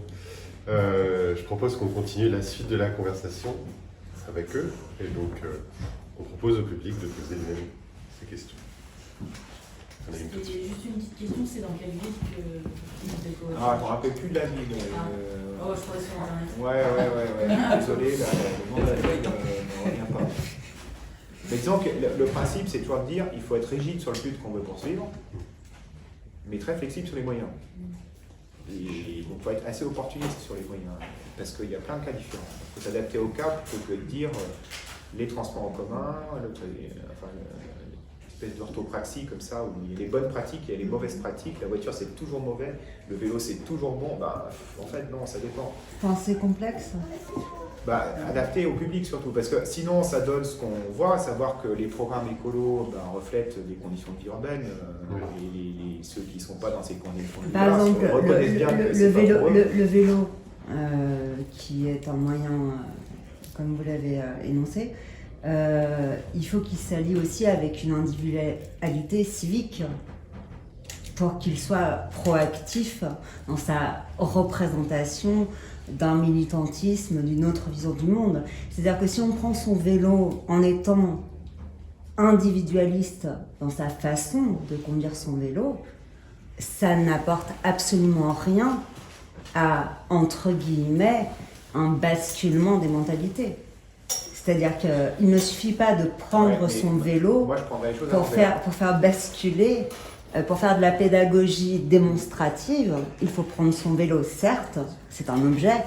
je propose qu'on continue la suite de la conversation avec eux, et donc on propose au public de poser lui-même ces questions. Juste une petite question, c'est dans quelle ville que vous êtes au... Ah, je ne me rappelle plus de la ville. Oh, je crois sur Internet. Ouais. Désolé, là, le nom de la ville ne revient pas. Mais disons que le principe, c'est toujours de dire il faut être rigide sur le but qu'on veut poursuivre, mais très flexible sur les moyens. Et donc, il faut être assez opportuniste sur les moyens, parce qu'il y a plein de cas différents. Il faut s'adapter au cas plutôt que de dire les transports en commun, espèce d'orthopraxie comme ça, où il y a les bonnes pratiques, il y a les mauvaises pratiques, la voiture c'est toujours mauvais, le vélo c'est toujours bon, en fait non, ça dépend. C'est complexe. Adapté au public surtout, parce que sinon ça donne ce qu'on voit, à savoir que les programmes écolos reflètent les conditions de vie urbaine, et ceux qui ne sont pas dans ces conditions de vie Par exemple, reconnaissent bien que le vélo qui est un moyen, comme vous l'avez énoncé, il faut qu'il s'allie aussi avec une individualité civique pour qu'il soit proactif dans sa représentation d'un militantisme, d'une autre vision du monde. C'est-à-dire que si on prend son vélo en étant individualiste dans sa façon de conduire son vélo, ça n'apporte absolument rien à, entre guillemets, un basculement des mentalités. C'est-à-dire qu'il ne suffit pas de prendre son vélo pour faire basculer, pour faire de la pédagogie démonstrative. Il faut prendre son vélo, certes, c'est un objet,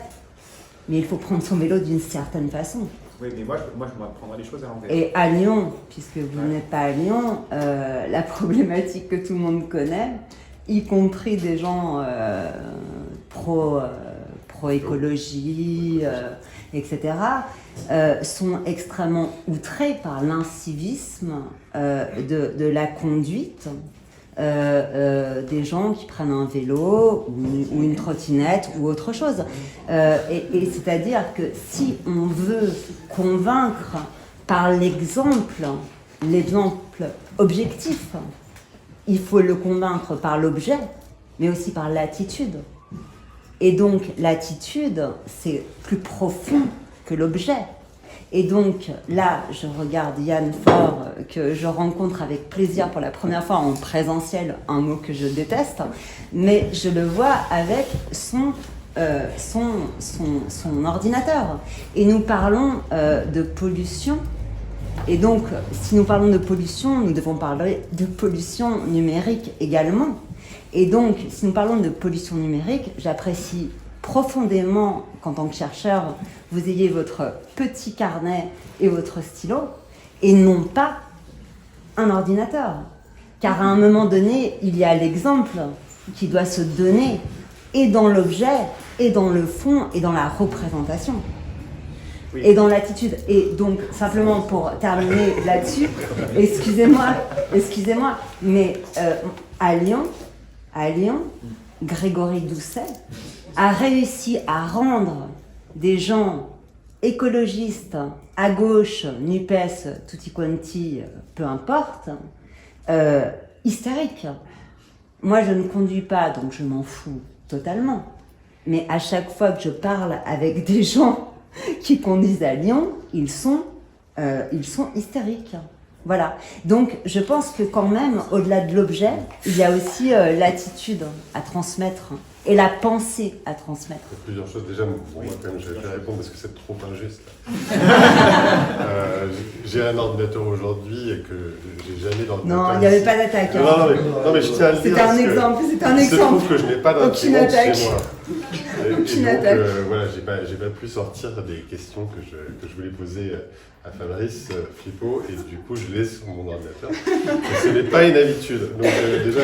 mais il faut prendre son vélo d'une certaine façon. Oui, mais moi je prendrais les choses à l'envers. Et à Lyon, puisque vous n'êtes pas à Lyon, la problématique que tout le monde connaît, y compris des gens pro-écologie, etc., sont extrêmement outrés par l'incivisme de la conduite des gens qui prennent un vélo ou une trottinette ou autre chose. Et c'est-à-dire que si on veut convaincre par l'exemple objectif, il faut le convaincre par l'objet, mais aussi par l'attitude. Et donc l'attitude, c'est plus profond que l'objet. Et donc là, je regarde Yann Faure, que je rencontre avec plaisir pour la première fois en présentiel, un mot que je déteste, mais je le vois avec son ordinateur. Et nous parlons de pollution. Et donc, si nous parlons de pollution, nous devons parler de pollution numérique également. Et donc, si nous parlons de pollution numérique, j'apprécie profondément qu'en tant que chercheur, vous ayez votre petit carnet et votre stylo, et non pas un ordinateur. Car à un moment donné, il y a l'exemple qui doit se donner, et dans l'objet, et dans le fond, et dans la représentation. Oui. Et dans l'attitude. Et donc, simplement pour terminer là-dessus, excusez-moi, mais à Lyon, Grégory Doucet a réussi à rendre des gens écologistes, à gauche, NUPES, tutti quanti, peu importe, hystériques. Moi, je ne conduis pas, donc je m'en fous totalement. Mais à chaque fois que je parle avec des gens qui conduisent à Lyon, ils sont hystériques. Voilà. Donc, je pense que quand même, au-delà de l'objet, il y a aussi l'attitude à transmettre et la pensée à transmettre. Il y a plusieurs choses. Déjà, moi, quand même, je vais répondre parce que c'est trop injuste. J'ai un ordinateur aujourd'hui et que j'ai jamais d'ordinateur. Non, il n'y avait pas d'attaque. Non, mais je tiens à le dire. C'était un exemple. Il se trouve que je n'ai pas d'imprimante chez moi. Aucune attaque. Voilà, j'ai pas pu sortir des questions que je voulais poser à Fabrice Philippot, et du coup je l'ai sur mon ordinateur. Et ce n'est pas une habitude. Donc déjà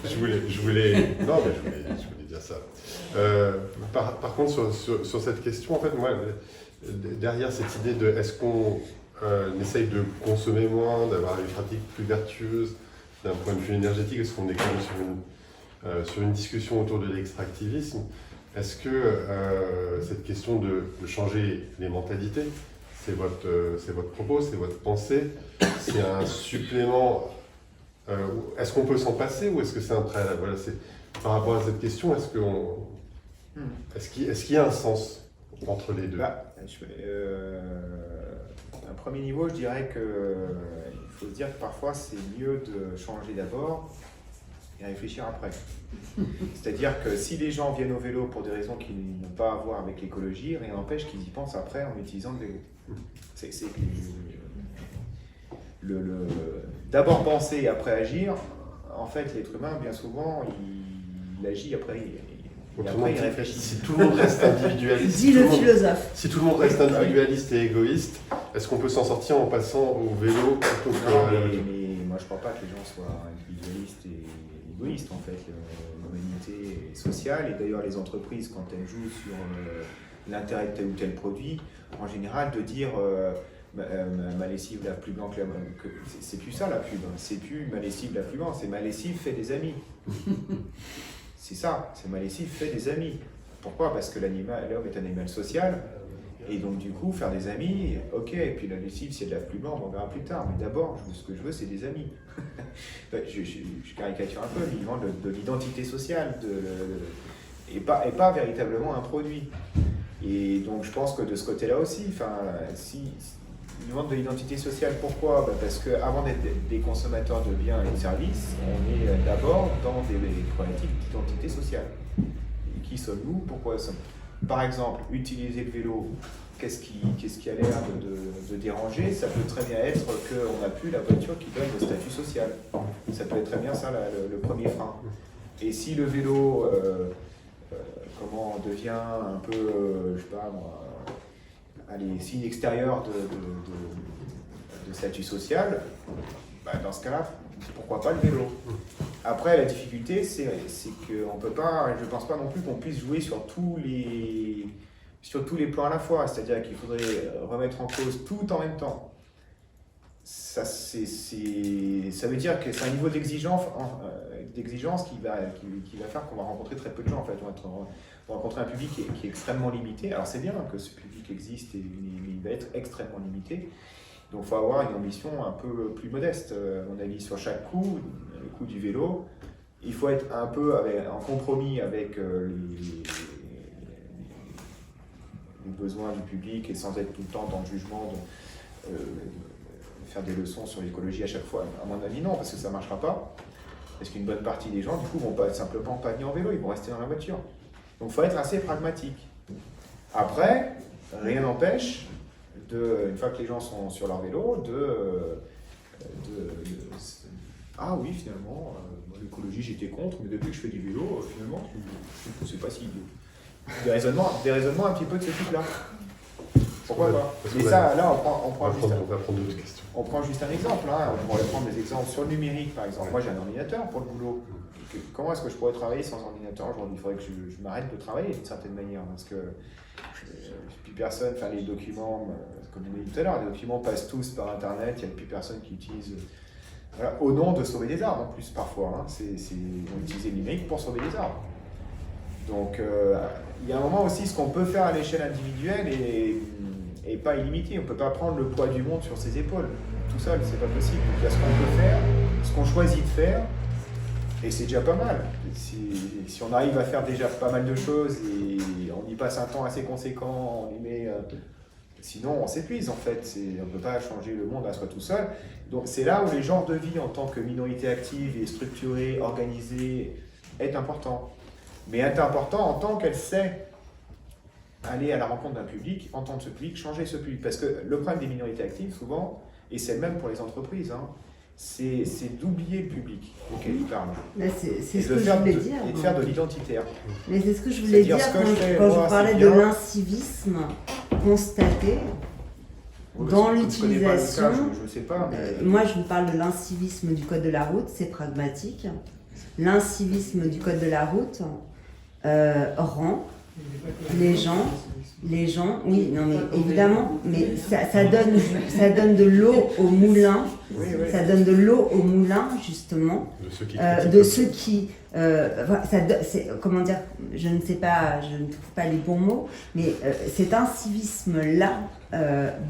je voulais dire ça. Par contre sur cette question, en fait, moi derrière cette idée de est-ce qu'on essaye de consommer moins, d'avoir des pratiques plus vertueuses d'un point de vue énergétique, est-ce qu'on est quand même sur une discussion autour de l'extractivisme? Est-ce que cette question de changer les mentalités, c'est votre propos, c'est votre pensée, c'est un supplément, est-ce qu'on peut s'en passer ou est-ce que c'est un préalable? Voilà, par rapport à cette question, est-ce qu'il y a un sens entre les deux? À un premier niveau, je dirais qu'il faut se dire que parfois c'est mieux de changer d'abord et réfléchir après. C'est-à-dire que si les gens viennent au vélo pour des raisons qui n'ont pas à voir avec l'écologie, rien n'empêche qu'ils y pensent après en utilisant le vélo. D'abord penser et après agir. En fait, l'être humain, bien souvent, il agit après. Après, il réfléchit. Si tout le monde reste individualiste, dit le philosophe. Si tout le monde reste individualiste et égoïste, Est-ce qu'on peut s'en sortir en passant au vélo plutôt que Non, à la voiture? mais moi je crois pas que les gens soient individualistes et égoïstes en fait. L'humanité est sociale et d'ailleurs les entreprises quand elles jouent sur l'intérêt de tel ou tel produit, en général de dire ma lessive lave plus blanc que c'est plus ça la pub, c'est plus ma lessive lave plus blanc, c'est ma lessive fait des amis. C'est ça, c'est ma lessive fait des amis. Pourquoi? Parce que l'homme est un animal social. Et donc du coup, faire des amis, ok, et puis la lessive, si elle lave plus blanc, on verra plus tard. Mais d'abord, ce que je veux, c'est des amis. je caricature un peu, mais de l'identité sociale, et pas véritablement un produit. Et donc je pense que de ce côté-là aussi, si ils demandent de l'identité sociale, pourquoi? Parce qu'avant d'être des consommateurs de biens et de services, on est d'abord dans des problématiques d'identité sociale. Et qui sommes-nous? Pourquoi sommes-nous? Par exemple, utiliser le vélo, qu'est-ce qui a l'air de déranger? Ça peut très bien être qu'on n'a plus la voiture qui donne le statut social. Ça peut être très bien ça le premier frein. Et si le vélo devient un peu, je sais pas moi, signe extérieur de statut social, dans ce cas-là, pourquoi pas le vélo? Après, la difficulté, c'est qu'on peut pas, je pense pas non plus qu'on puisse jouer sur tous les plans à la fois, c'est-à-dire qu'il faudrait remettre en cause tout en même temps. Ça veut dire que c'est un niveau d'exigence qui va faire qu'on va rencontrer très peu de gens en fait. On va rencontrer un public qui est extrêmement limité. Alors c'est bien que ce public existe, et il va être extrêmement limité. Donc il faut avoir une ambition un peu plus modeste, à mon avis, sur chaque coup, le coup du vélo. Il faut être un peu en compromis avec les besoins du public et sans être tout le temps dans le jugement, faire des leçons sur l'écologie à chaque fois. À mon avis, non, parce que ça ne marchera pas. Parce qu'une bonne partie des gens, du coup, vont simplement pas venir en vélo, ils vont rester dans la voiture. Donc il faut être assez pragmatique. Après, rien n'empêche, une fois que les gens sont sur leur vélo, ah oui, finalement, l'écologie j'étais contre, mais depuis que je fais du vélo, finalement, je trouve que c'est pas si idiot. Des raisonnements un petit peu de ce type-là. Pourquoi pas? Mais ça, là, on prend juste un exemple. Hein. On pourrait prendre des exemples sur le numérique, par exemple. Moi, j'ai un ordinateur pour le boulot. Comment est-ce que je pourrais travailler sans ordinateur aujourd'hui? Il faudrait que je m'arrête de travailler d'une certaine manière, parce que plus personne, les documents, comme je l'ai dit tout à l'heure, les documents passent tous par Internet, il n'y a plus personne qui utilise, au nom de sauver des arbres en plus parfois. Hein. Ils vont utiliser le numérique pour sauver des arbres. Donc il y a un moment aussi, ce qu'on peut faire à l'échelle individuelle est pas illimité. On ne peut pas prendre le poids du monde sur ses épaules. Tout seul, c'est pas possible. Donc, il y a ce qu'on peut faire, ce qu'on choisit de faire, et c'est déjà pas mal. Si on arrive à faire déjà pas mal de choses et on y passe un temps assez conséquent, on y met, sinon on s'épuise en fait. On ne peut pas changer le monde à soi tout seul. Donc c'est là où les genres de vie en tant que minorité active et structurée, organisée, est important. Mais est important en tant qu'elle sait aller à la rencontre d'un public, entendre ce public, changer ce public. Parce que le problème des minorités actives, souvent, et c'est le même pour les entreprises, hein, c'est d'oublier le public auquel ils parlent. C'est ce que je voulais dire. Et de faire de l'identitaire. Mais c'est ce que je voulais dire quand je parlais de l'incivisme constaté dans l'utilisation. Je ne sais pas. Mais... moi, je vous parle de l'incivisme du code de la route, c'est pragmatique. L'incivisme du code de la route rend les gens, oui, non mais évidemment, mais ça donne de l'eau au moulin, ça donne de l'eau au moulin justement, de ceux qui comment dire, je ne sais pas, je ne trouve pas les bons mots, mais cet incivisme-là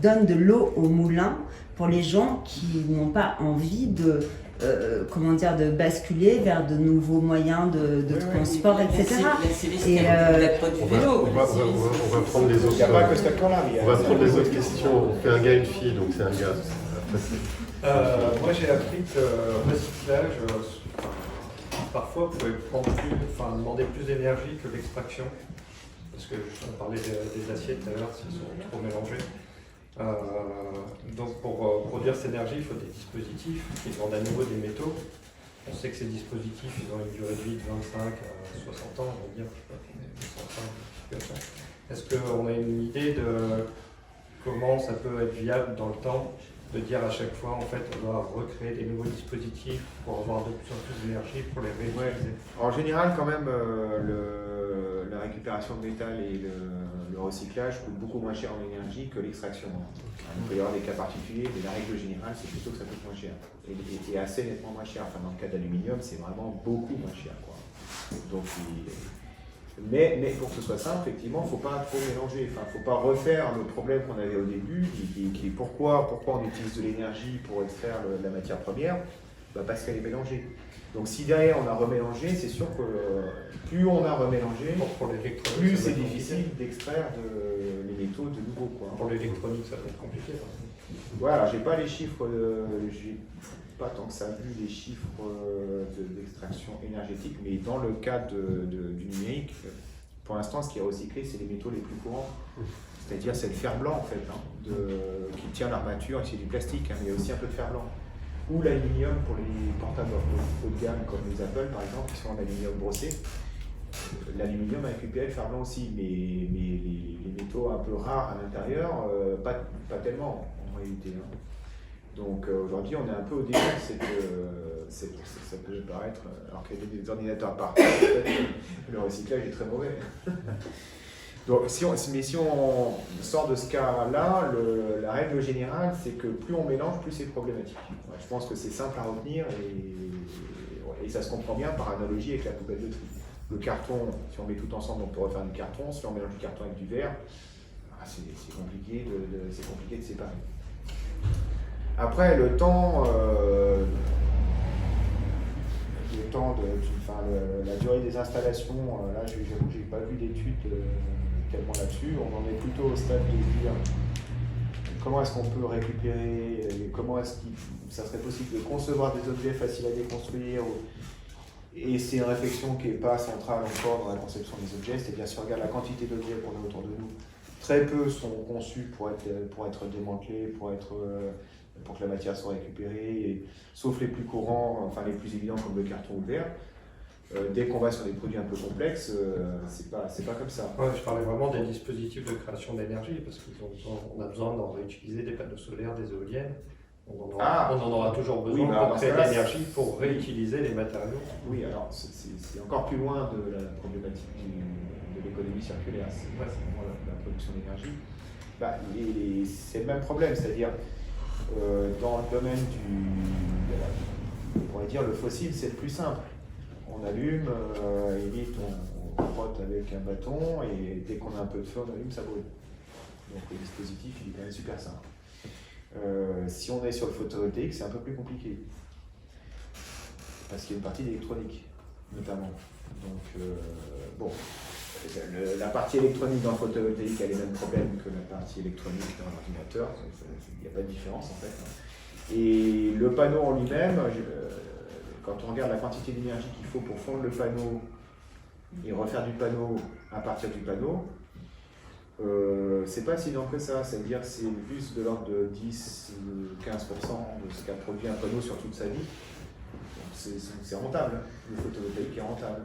donne de l'eau au moulin pour les gens qui n'ont pas envie de de basculer vers de nouveaux moyens de transport, etc. Et on va prendre les autres. Il n'y a pas que ce acteur-là. On va prendre les autres questions. On fait un gars et une fille, donc c'est un gars. Moi j'ai appris que le recyclage, parfois pouvait demander plus d'énergie que l'extraction. Parce que on parlait des assiettes tout à l'heure, s'ils sont trop mélangés. Donc pour produire cette énergie, il faut des dispositifs qui demandent à nouveau des métaux. On sait que ces dispositifs, ils ont une durée de vie de 25 à 60 ans, on va dire, je sais pas, 105, Est-ce qu'on a une idée comment ça peut être viable dans le temps de dire à chaque fois, en fait, on va recréer des nouveaux dispositifs pour avoir de plus en plus d'énergie pour les réutiliser. En général, quand même, la récupération de métal et le recyclage coûtent beaucoup moins cher en énergie que l'extraction. Il peut y avoir des cas particuliers, mais la règle générale, c'est plutôt que ça coûte moins cher. Et assez nettement moins cher. Enfin, dans le cas d'aluminium, c'est vraiment beaucoup moins cher, quoi. Donc, mais pour que ce soit simple, effectivement, il ne faut pas trop mélanger. Enfin, il ne faut pas refaire le problème qu'on avait au début, qui est pourquoi on utilise de l'énergie pour extraire la matière première, parce qu'elle est mélangée. Donc si derrière on a remélangé, c'est sûr que plus on a remélangé, plus c'est difficile d'extraire les métaux de nouveau, quoi. Pour l'électronique, ça peut être compliqué. Voilà, j'ai pas les chiffres, j'ai pas tant que ça vu les chiffres d'extraction énergétique, mais dans le cas du numérique, pour l'instant, ce qui est recyclé, c'est les métaux les plus courants. C'est-à-dire, c'est le fer blanc, en fait, qui tient l'armature, et c'est du plastique, mais il y a aussi un peu de fer blanc. Ou l'aluminium pour les portables haut de gamme, comme les Apple, par exemple, qui sont en aluminium brossé. L'aluminium a récupéré le fer blanc aussi, mais les métaux un peu rares à l'intérieur, pas tellement, en réalité. Donc aujourd'hui, on est un peu au début de ça peut paraître, alors qu'il y a des ordinateurs partout, en fait, le recyclage est très mauvais. Donc, si on sort de ce cas-là, la règle générale, c'est que plus on mélange, plus c'est problématique. Ouais, je pense que c'est simple à retenir et ça se comprend bien par analogie avec la poubelle de tri. Le carton, si on met tout ensemble, on peut refaire du carton. Si on mélange du carton avec du verre, c'est compliqué de séparer. Après, la durée des installations, là, j'avoue, j'ai pas vu d'études tellement là-dessus. On en est plutôt au stade de se dire comment est-ce qu'on peut récupérer, comment est-ce que ça serait possible de concevoir des objets faciles à déconstruire. Et c'est une réflexion qui n'est pas centrale encore dans la conception des objets, c'est-à-dire si on regarde la quantité d'objets qu'on a autour de nous, très peu sont conçus pour être démantelés, pour que la matière soit récupérée, sauf les plus courants, enfin les plus évidents comme le carton ou le verre. Dès qu'on va sur des produits un peu complexes, c'est pas comme ça. Ouais, je parlais vraiment des dispositifs de création d'énergie, parce qu'on a besoin d'en réutiliser des panneaux solaires, des éoliennes. On en aura toujours besoin pour créer de l'énergie, pour réutiliser les matériaux. Oui, alors c'est encore plus loin de la problématique de l'économie circulaire, c'est vraiment la production d'énergie. C'est le même problème, c'est-à-dire dans le domaine on pourrait dire le fossile, c'est le plus simple. On allume, limite on frotte avec un bâton et dès qu'on a un peu de feu, on allume, ça brûle. Donc le dispositif il est quand même super simple. Si on est sur le photovoltaïque, c'est un peu plus compliqué. Parce qu'il y a une partie d'électronique, notamment. Donc, la partie électronique dans le photovoltaïque a les mêmes problèmes que la partie électronique dans l'ordinateur. Il n'y a pas de différence, en fait. Et le panneau en lui-même, quand on regarde la quantité d'énergie qu'il faut pour fondre le panneau et refaire du panneau à partir du panneau, c'est pas si énorme que ça, c'est-à-dire que c'est juste de l'ordre de 10-15% de ce qu'a produit un panneau sur toute sa vie. C'est rentable, le photovoltaïque est rentable.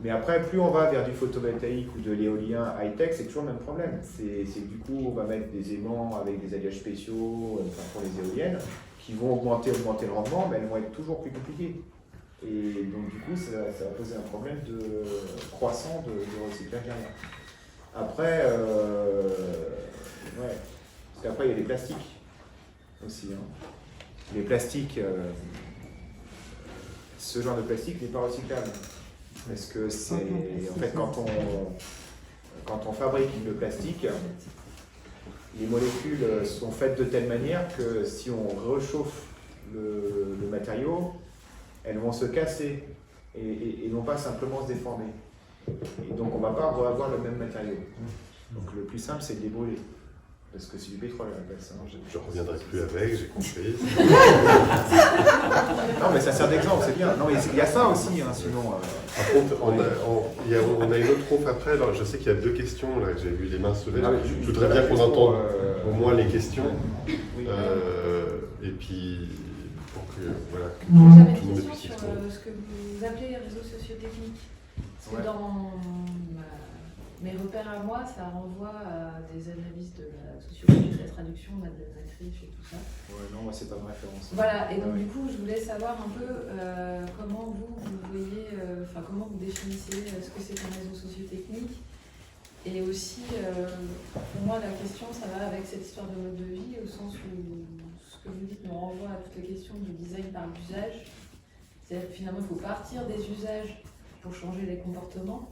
Mais après, plus on va vers du photovoltaïque ou de l'éolien high-tech, c'est toujours le même problème. C'est du coup, on va mettre des aimants avec des alliages spéciaux pour les éoliennes qui vont augmenter le rendement, mais elles vont être toujours plus compliquées. Et donc du coup, ça va poser un problème croissant de recyclage derrière. Après, parce qu'après il y a les plastiques aussi. Les plastiques, ce genre de plastique n'est pas recyclable. Parce que c'est, en fait, quand on fabrique le plastique, les molécules sont faites de telle manière que si on réchauffe le matériau, elles vont se casser et non pas simplement se déformer. Et donc on ne va pas avoir le même matériau. Donc le plus simple c'est de les brûler. Parce que c'est du pétrole à la place. Je ne reviendrai plus avec, j'ai compris. Non mais ça sert d'exemple, c'est bien. Non mais il y a ça aussi, sinon... Par contre, on a une autre prof après, alors je sais qu'il y a deux questions, là, j'ai vu les mains se lever. Je voudrais bien qu'on entende au moins les questions. Oui. Et puis, pour que tout J'avais le une monde question puisse sur exprimer. ce que vous appelez les réseaux sociotechniques. Parce que Ouais. dans ma Mes repères à moi, ça renvoie à des analyses de la sociologie de la traduction, de la triche et tout ça. Ouais, non, moi, c'est pas ma référence. Voilà, et donc Ouais. du coup, je voulais savoir un peu comment vous voyez, comment vous définissez ce que c'est qu'un réseau socio-technique. Et aussi, pour moi, la question, ça va avec cette histoire de mode de vie, au sens où ce que vous dites nous renvoie à toutes les questions du design par l'usage. C'est-à-dire que finalement, il faut partir des usages pour changer les comportements.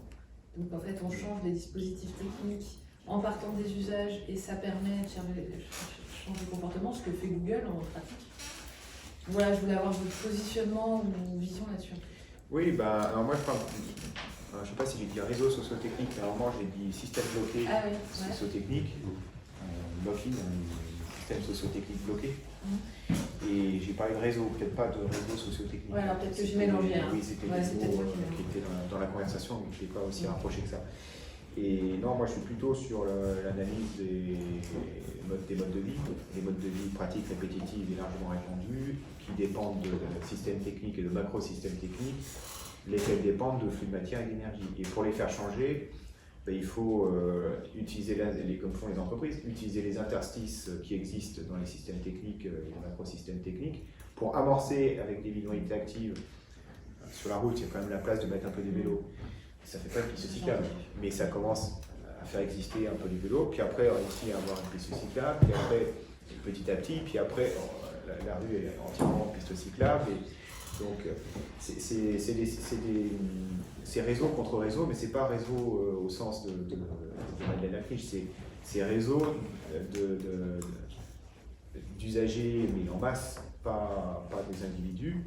Donc en fait, on change les dispositifs techniques en partant des usages et ça permet de changer le comportement, ce que fait Google en pratique. Voilà, je voulais avoir votre positionnement ou vision là-dessus. Oui, bah, alors moi, je ne sais pas si j'ai dit réseau socio-technique, mais à un moment, j'ai dit système bloqué Ah oui, ouais. socio-technique, blocking, système socio-technique bloqué. Et j'ai parlé de réseau, peut-être pas de réseau socio-technique. Ouais, alors peut-être que je mélangeais. Hein. Oui, c'était Ouais, c'est des peut-être mots moi qui qui étaient dans la conversation, mais je ne l'ai pas aussi rapproché que ça. Et non, moi je suis plutôt sur l'analyse des modes de vie, des modes de vie pratiques, répétitives et largement répandus, qui dépendent de systèmes techniques et de macro-systèmes techniques, lesquels dépendent de flux de matière et d'énergie. Et pour les faire changer, il faut utiliser, comme font les entreprises, utiliser les interstices qui existent dans les systèmes techniques et les macro-systèmes techniques pour amorcer avec des minorités actives. Sur la route, il y a quand même la place de mettre un peu des vélos. Ça ne fait pas une piste cyclable, mais ça commence à faire exister un peu du vélo, puis après on réussit à avoir une piste cyclable, puis après petit à petit, puis après la rue est entièrement piste cyclable. Et donc c'est réseau contre réseau, mais c'est pas réseau au sens de Madeleine Lafriche, c'est réseau d'usagers, mais en masse, pas des individus.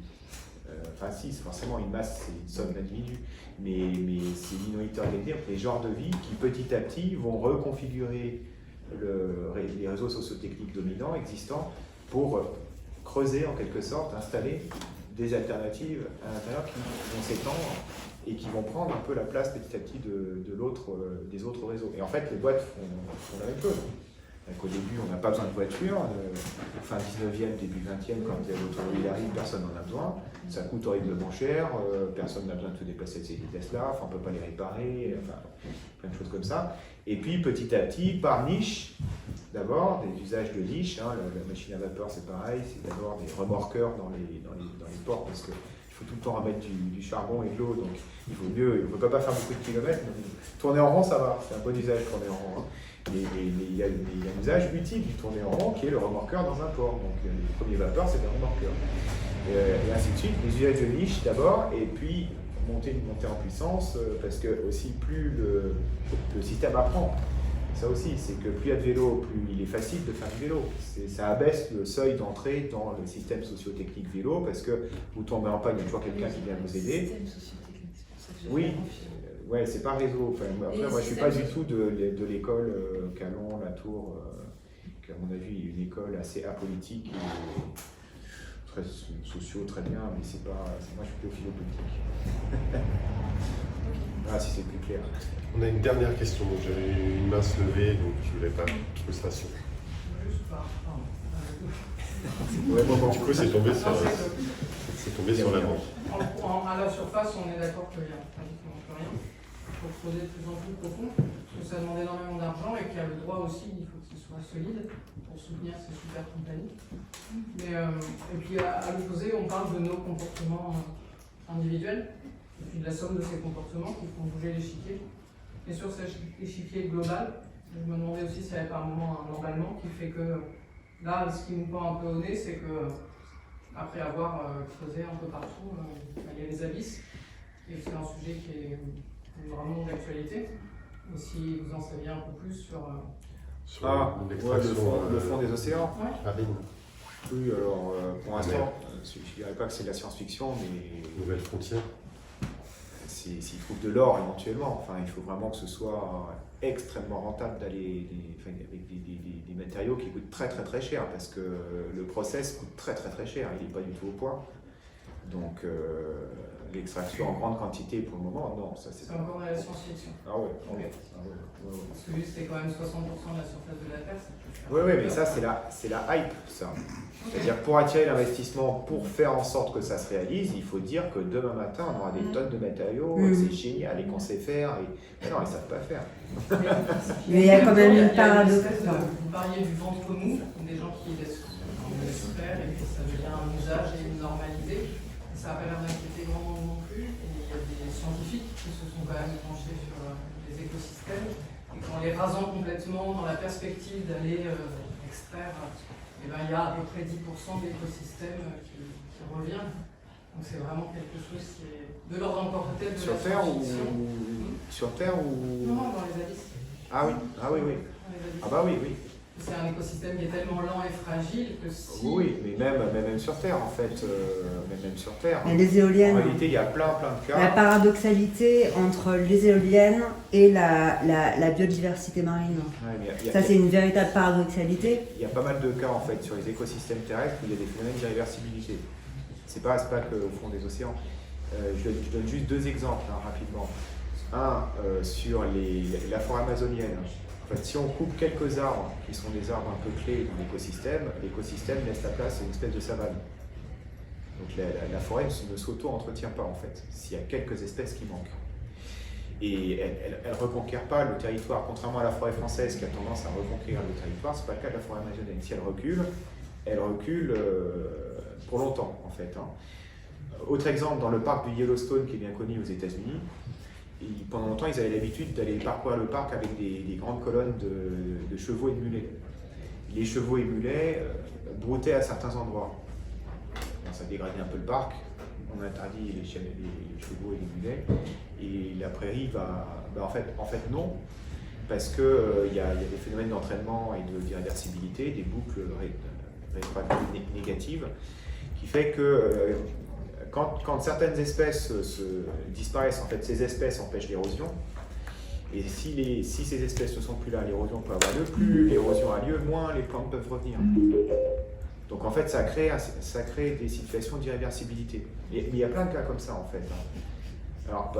Enfin si, c'est forcément une masse, c'est une somme d'individus, mais c'est minoritaire de dire les genres de vie qui petit à petit vont reconfigurer les réseaux socio-techniques dominants existants pour creuser en quelque sorte, installer des alternatives à l'intérieur qui vont s'étendre et qui vont prendre un peu la place petit à petit des autres réseaux. Et en fait, les boîtes font la même chose. Donc, au début, on n'a pas besoin de voiture. Fin 19e, début 20e, quand l'automobile arrive, personne n'en a besoin. Ça coûte horriblement cher. Personne n'a besoin de se déplacer de ses Tesla. Enfin, on ne peut pas les réparer. Enfin, plein de choses comme ça. Et puis, petit à petit, par niche, d'abord, des usages de niche. Hein, la machine à vapeur, c'est pareil. C'est d'abord des remorqueurs dans les ports parce qu'il faut tout le temps remettre du charbon et de l'eau. Donc, il vaut mieux. On ne peut pas faire beaucoup de kilomètres. Tourner en rond, ça va. C'est un bon usage, tourner en rond. Hein. Mais il y a un usage utile du tourner en rond qui est le remorqueur dans un port. Donc les premiers vapeurs, c'est des remorqueurs. Et ainsi de suite, les usages de niche d'abord, et puis monter en puissance, parce que aussi plus le système apprend. Ça aussi, c'est que plus il y a de vélo, plus il est facile de faire du vélo. Ça abaisse le seuil d'entrée dans le système socio-technique vélo, parce que vous tombez en panne, il y a toujours quelqu'un qui vient vous aider. Système socio-technique, c'est pour ça que je Oui. fais confiance. Ouais, c'est pas réseau. Enfin, après, Et moi, je suis pas du système tout de l'école Calon, La Tour, qui, à mon avis, est une école assez apolitique, et très sociaux, très bien, mais c'est pas. Moi, je suis plutôt philo-politique. Ah, si c'est plus clair. On a une dernière question, donc j'avais une main se lever, donc je voulais pas de frustration. Ouais, bon. Du coup, c'est tombé sur la banque. À la surface, on est d'accord qu'il n'y a pratiquement plus rien. Il faut creuser de plus en plus profond, parce que ça demande énormément d'argent et qu'il y a le droit aussi, il faut qu'il soit solide pour soutenir ces super compagnies. Et puis à l'opposé, on parle de nos comportements individuels, et puis de la somme de ces comportements qui font bouger l'échiquier. Et sur cet échiquier global, je me demandais aussi s'il y avait par moment un emballement qui fait que là, ce qui nous pend un peu au nez, c'est que après avoir creusé un peu partout, il y a les abysses, et c'est un sujet qui est vraiment d'actualité. Et si vous en saviez un peu plus sur Le fond des océans. Marine, Oui, alors pour l'instant, je ne dirais pas que c'est de la science-fiction, mais nouvelle frontière. s'ils trouvent de l'or éventuellement, enfin, il faut vraiment que ce soit extrêmement rentable d'aller avec des matériaux qui coûtent très très très cher, parce que le process coûte très très très cher, il n'est pas du tout au point. Donc l'extraction en grande quantité pour le moment, non, ça c'est encore de la science-fiction. Ah ouais, Ok. ah ouais. Parce Parce que vu que c'était quand même 60% de la surface de la Terre, ça peut faire... Oui, mais ça, c'est la hype, ça. C'est-à-dire, pour attirer l'investissement, pour faire en sorte que ça se réalise, il faut dire que demain matin, on aura des tonnes de matériaux, c'est génial, et qu'on sait faire. Mais non, ils ne savent pas faire. Mais il y a quand même une part paradoxe. Vous parliez du ventre mou, des gens qui laissent faire, et puis ça devient un usage et une normalité. Ça n'a pas l'air d'inquiéter grand monde non plus. Et il y a des scientifiques qui se sont quand même penchés sur les écosystèmes. Et qu'en les rasant complètement dans la perspective d'aller extraire, eh ben, il y a à peu près 10% d'écosystèmes qui revient. Donc c'est vraiment quelque chose qui est de l'ordre encore peut-être de Sur la Terre science-fiction. Sur Terre ou... Non, dans les abysses. Ah oui, Dans les abysses. Ah bah oui. C'est un écosystème qui est tellement lent et fragile que si... Oui, mais même sur Terre, en fait. Même sur Terre. Et les éoliennes. En réalité, il y a plein de cas. La paradoxalité entre les éoliennes et la biodiversité marine. Ouais, mais Ça, c'est une véritable paradoxalité. Il y a pas mal de cas, en fait, sur les écosystèmes terrestres où il y a des phénomènes d'irréversibilité. C'est pas que au fond des océans. Je donne juste deux exemples, rapidement. Un, sur la forêt amazonienne. En fait, si on coupe quelques arbres, qui sont des arbres un peu clés dans l'écosystème laisse la place à une espèce de savane. Donc la forêt ne s'auto-entretient pas, en fait, s'il y a quelques espèces qui manquent. Et elle ne reconquiert pas le territoire, contrairement à la forêt française qui a tendance à reconquérir le territoire, ce n'est pas le cas de la forêt amazonienne. Si elle recule pour longtemps, en fait. Autre exemple, dans le parc du Yellowstone, qui est bien connu aux États-Unis, pendant longtemps, ils avaient l'habitude d'aller parcourir le parc avec des grandes colonnes de chevaux et de mulets. Les chevaux et mulets broutaient à certains endroits. Alors, ça dégradait un peu le parc. On interdit les chevaux et les mulets. Et la prairie va... en fait, non. Parce qu'il y a des phénomènes d'entraînement et d'irréversibilité, des boucles rétroactives négatives, qui fait que... Quand certaines espèces disparaissent, en fait, ces espèces empêchent l'érosion. Et si ces espèces ne sont plus là, l'érosion peut avoir lieu. Plus l'érosion a lieu, moins les plantes peuvent revenir. Donc en fait, ça crée des situations d'irréversibilité. Mais il y a plein de cas comme ça, en fait. Alors,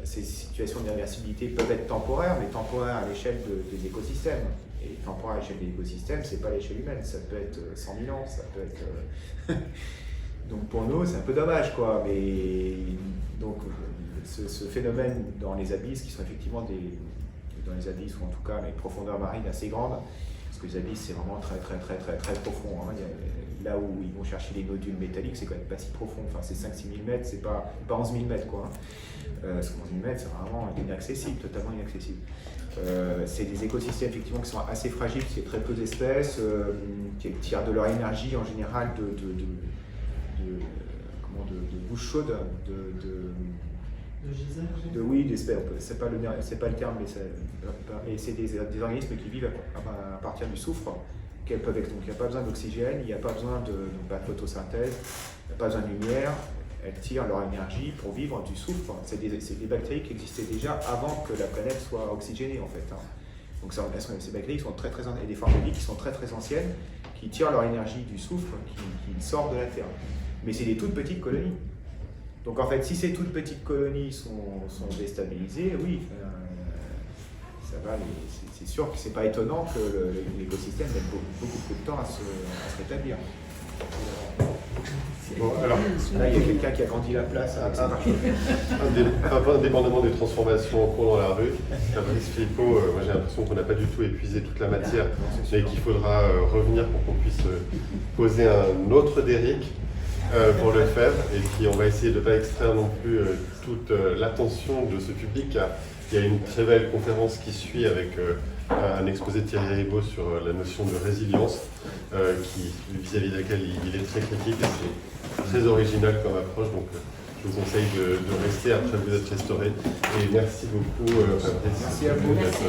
ces situations d'irréversibilité peuvent être temporaires, mais temporaires à l'échelle des écosystèmes. Et temporaire à l'échelle des écosystèmes, c'est pas à l'échelle humaine. Ça peut être 100 000 ans, ça peut être... Donc pour nous, c'est un peu dommage, quoi. Mais donc ce phénomène dans les abysses, qui sont effectivement dans les abysses, ou en tout cas les profondeurs marines assez grandes, parce que les abysses, c'est vraiment très profond. Là où ils vont chercher les nodules métalliques, c'est quand même pas si profond. Enfin, c'est 5-6 000 mètres, c'est pas 11 000 mètres, quoi. Parce que 11 000 mètres, c'est vraiment inaccessible, totalement inaccessible. C'est des écosystèmes effectivement qui sont assez fragiles, parce qu'il y a très peu d'espèces, qui tirent de leur énergie en général de bouche chaude, c'est pas le terme, mais c'est des organismes qui vivent à partir du soufre, donc il n'y a pas besoin d'oxygène, il n'y a pas besoin de photosynthèse, il n'y a pas besoin de lumière, elles tirent leur énergie pour vivre du soufre. C'est des bactéries qui existaient déjà avant que la planète soit oxygénée, en fait. Donc ces bactéries sont très anciennes, et des formes de vie qui sont très anciennes, qui tirent leur énergie du soufre qui sort de la Terre. Mais c'est des toutes petites colonies. Donc en fait, si ces toutes petites colonies sont déstabilisées, oui, ça va. C'est sûr que c'est pas étonnant que l'écosystème mette beaucoup de temps à se rétablir. Bon, alors, là, il y a quelqu'un qui a grandi la place avec sa marche. Indépendamment des transformations en cours dans la rue, Fabrice Philippot, moi j'ai l'impression qu'on n'a pas du tout épuisé toute la matière, mais qu'il faudra revenir pour qu'on puisse poser un autre Derrick pour le faire. Et puis on va essayer de ne pas extraire non plus toute l'attention de ce public. Il y a une très belle conférence qui suit avec un exposé de Thierry Ribaud sur la notion de résilience, vis-à-vis de laquelle il est très critique, et c'est très original comme approche. Donc je vous conseille de rester après vous être restauré. Et merci beaucoup, Fabrice. Merci à vous. Merci.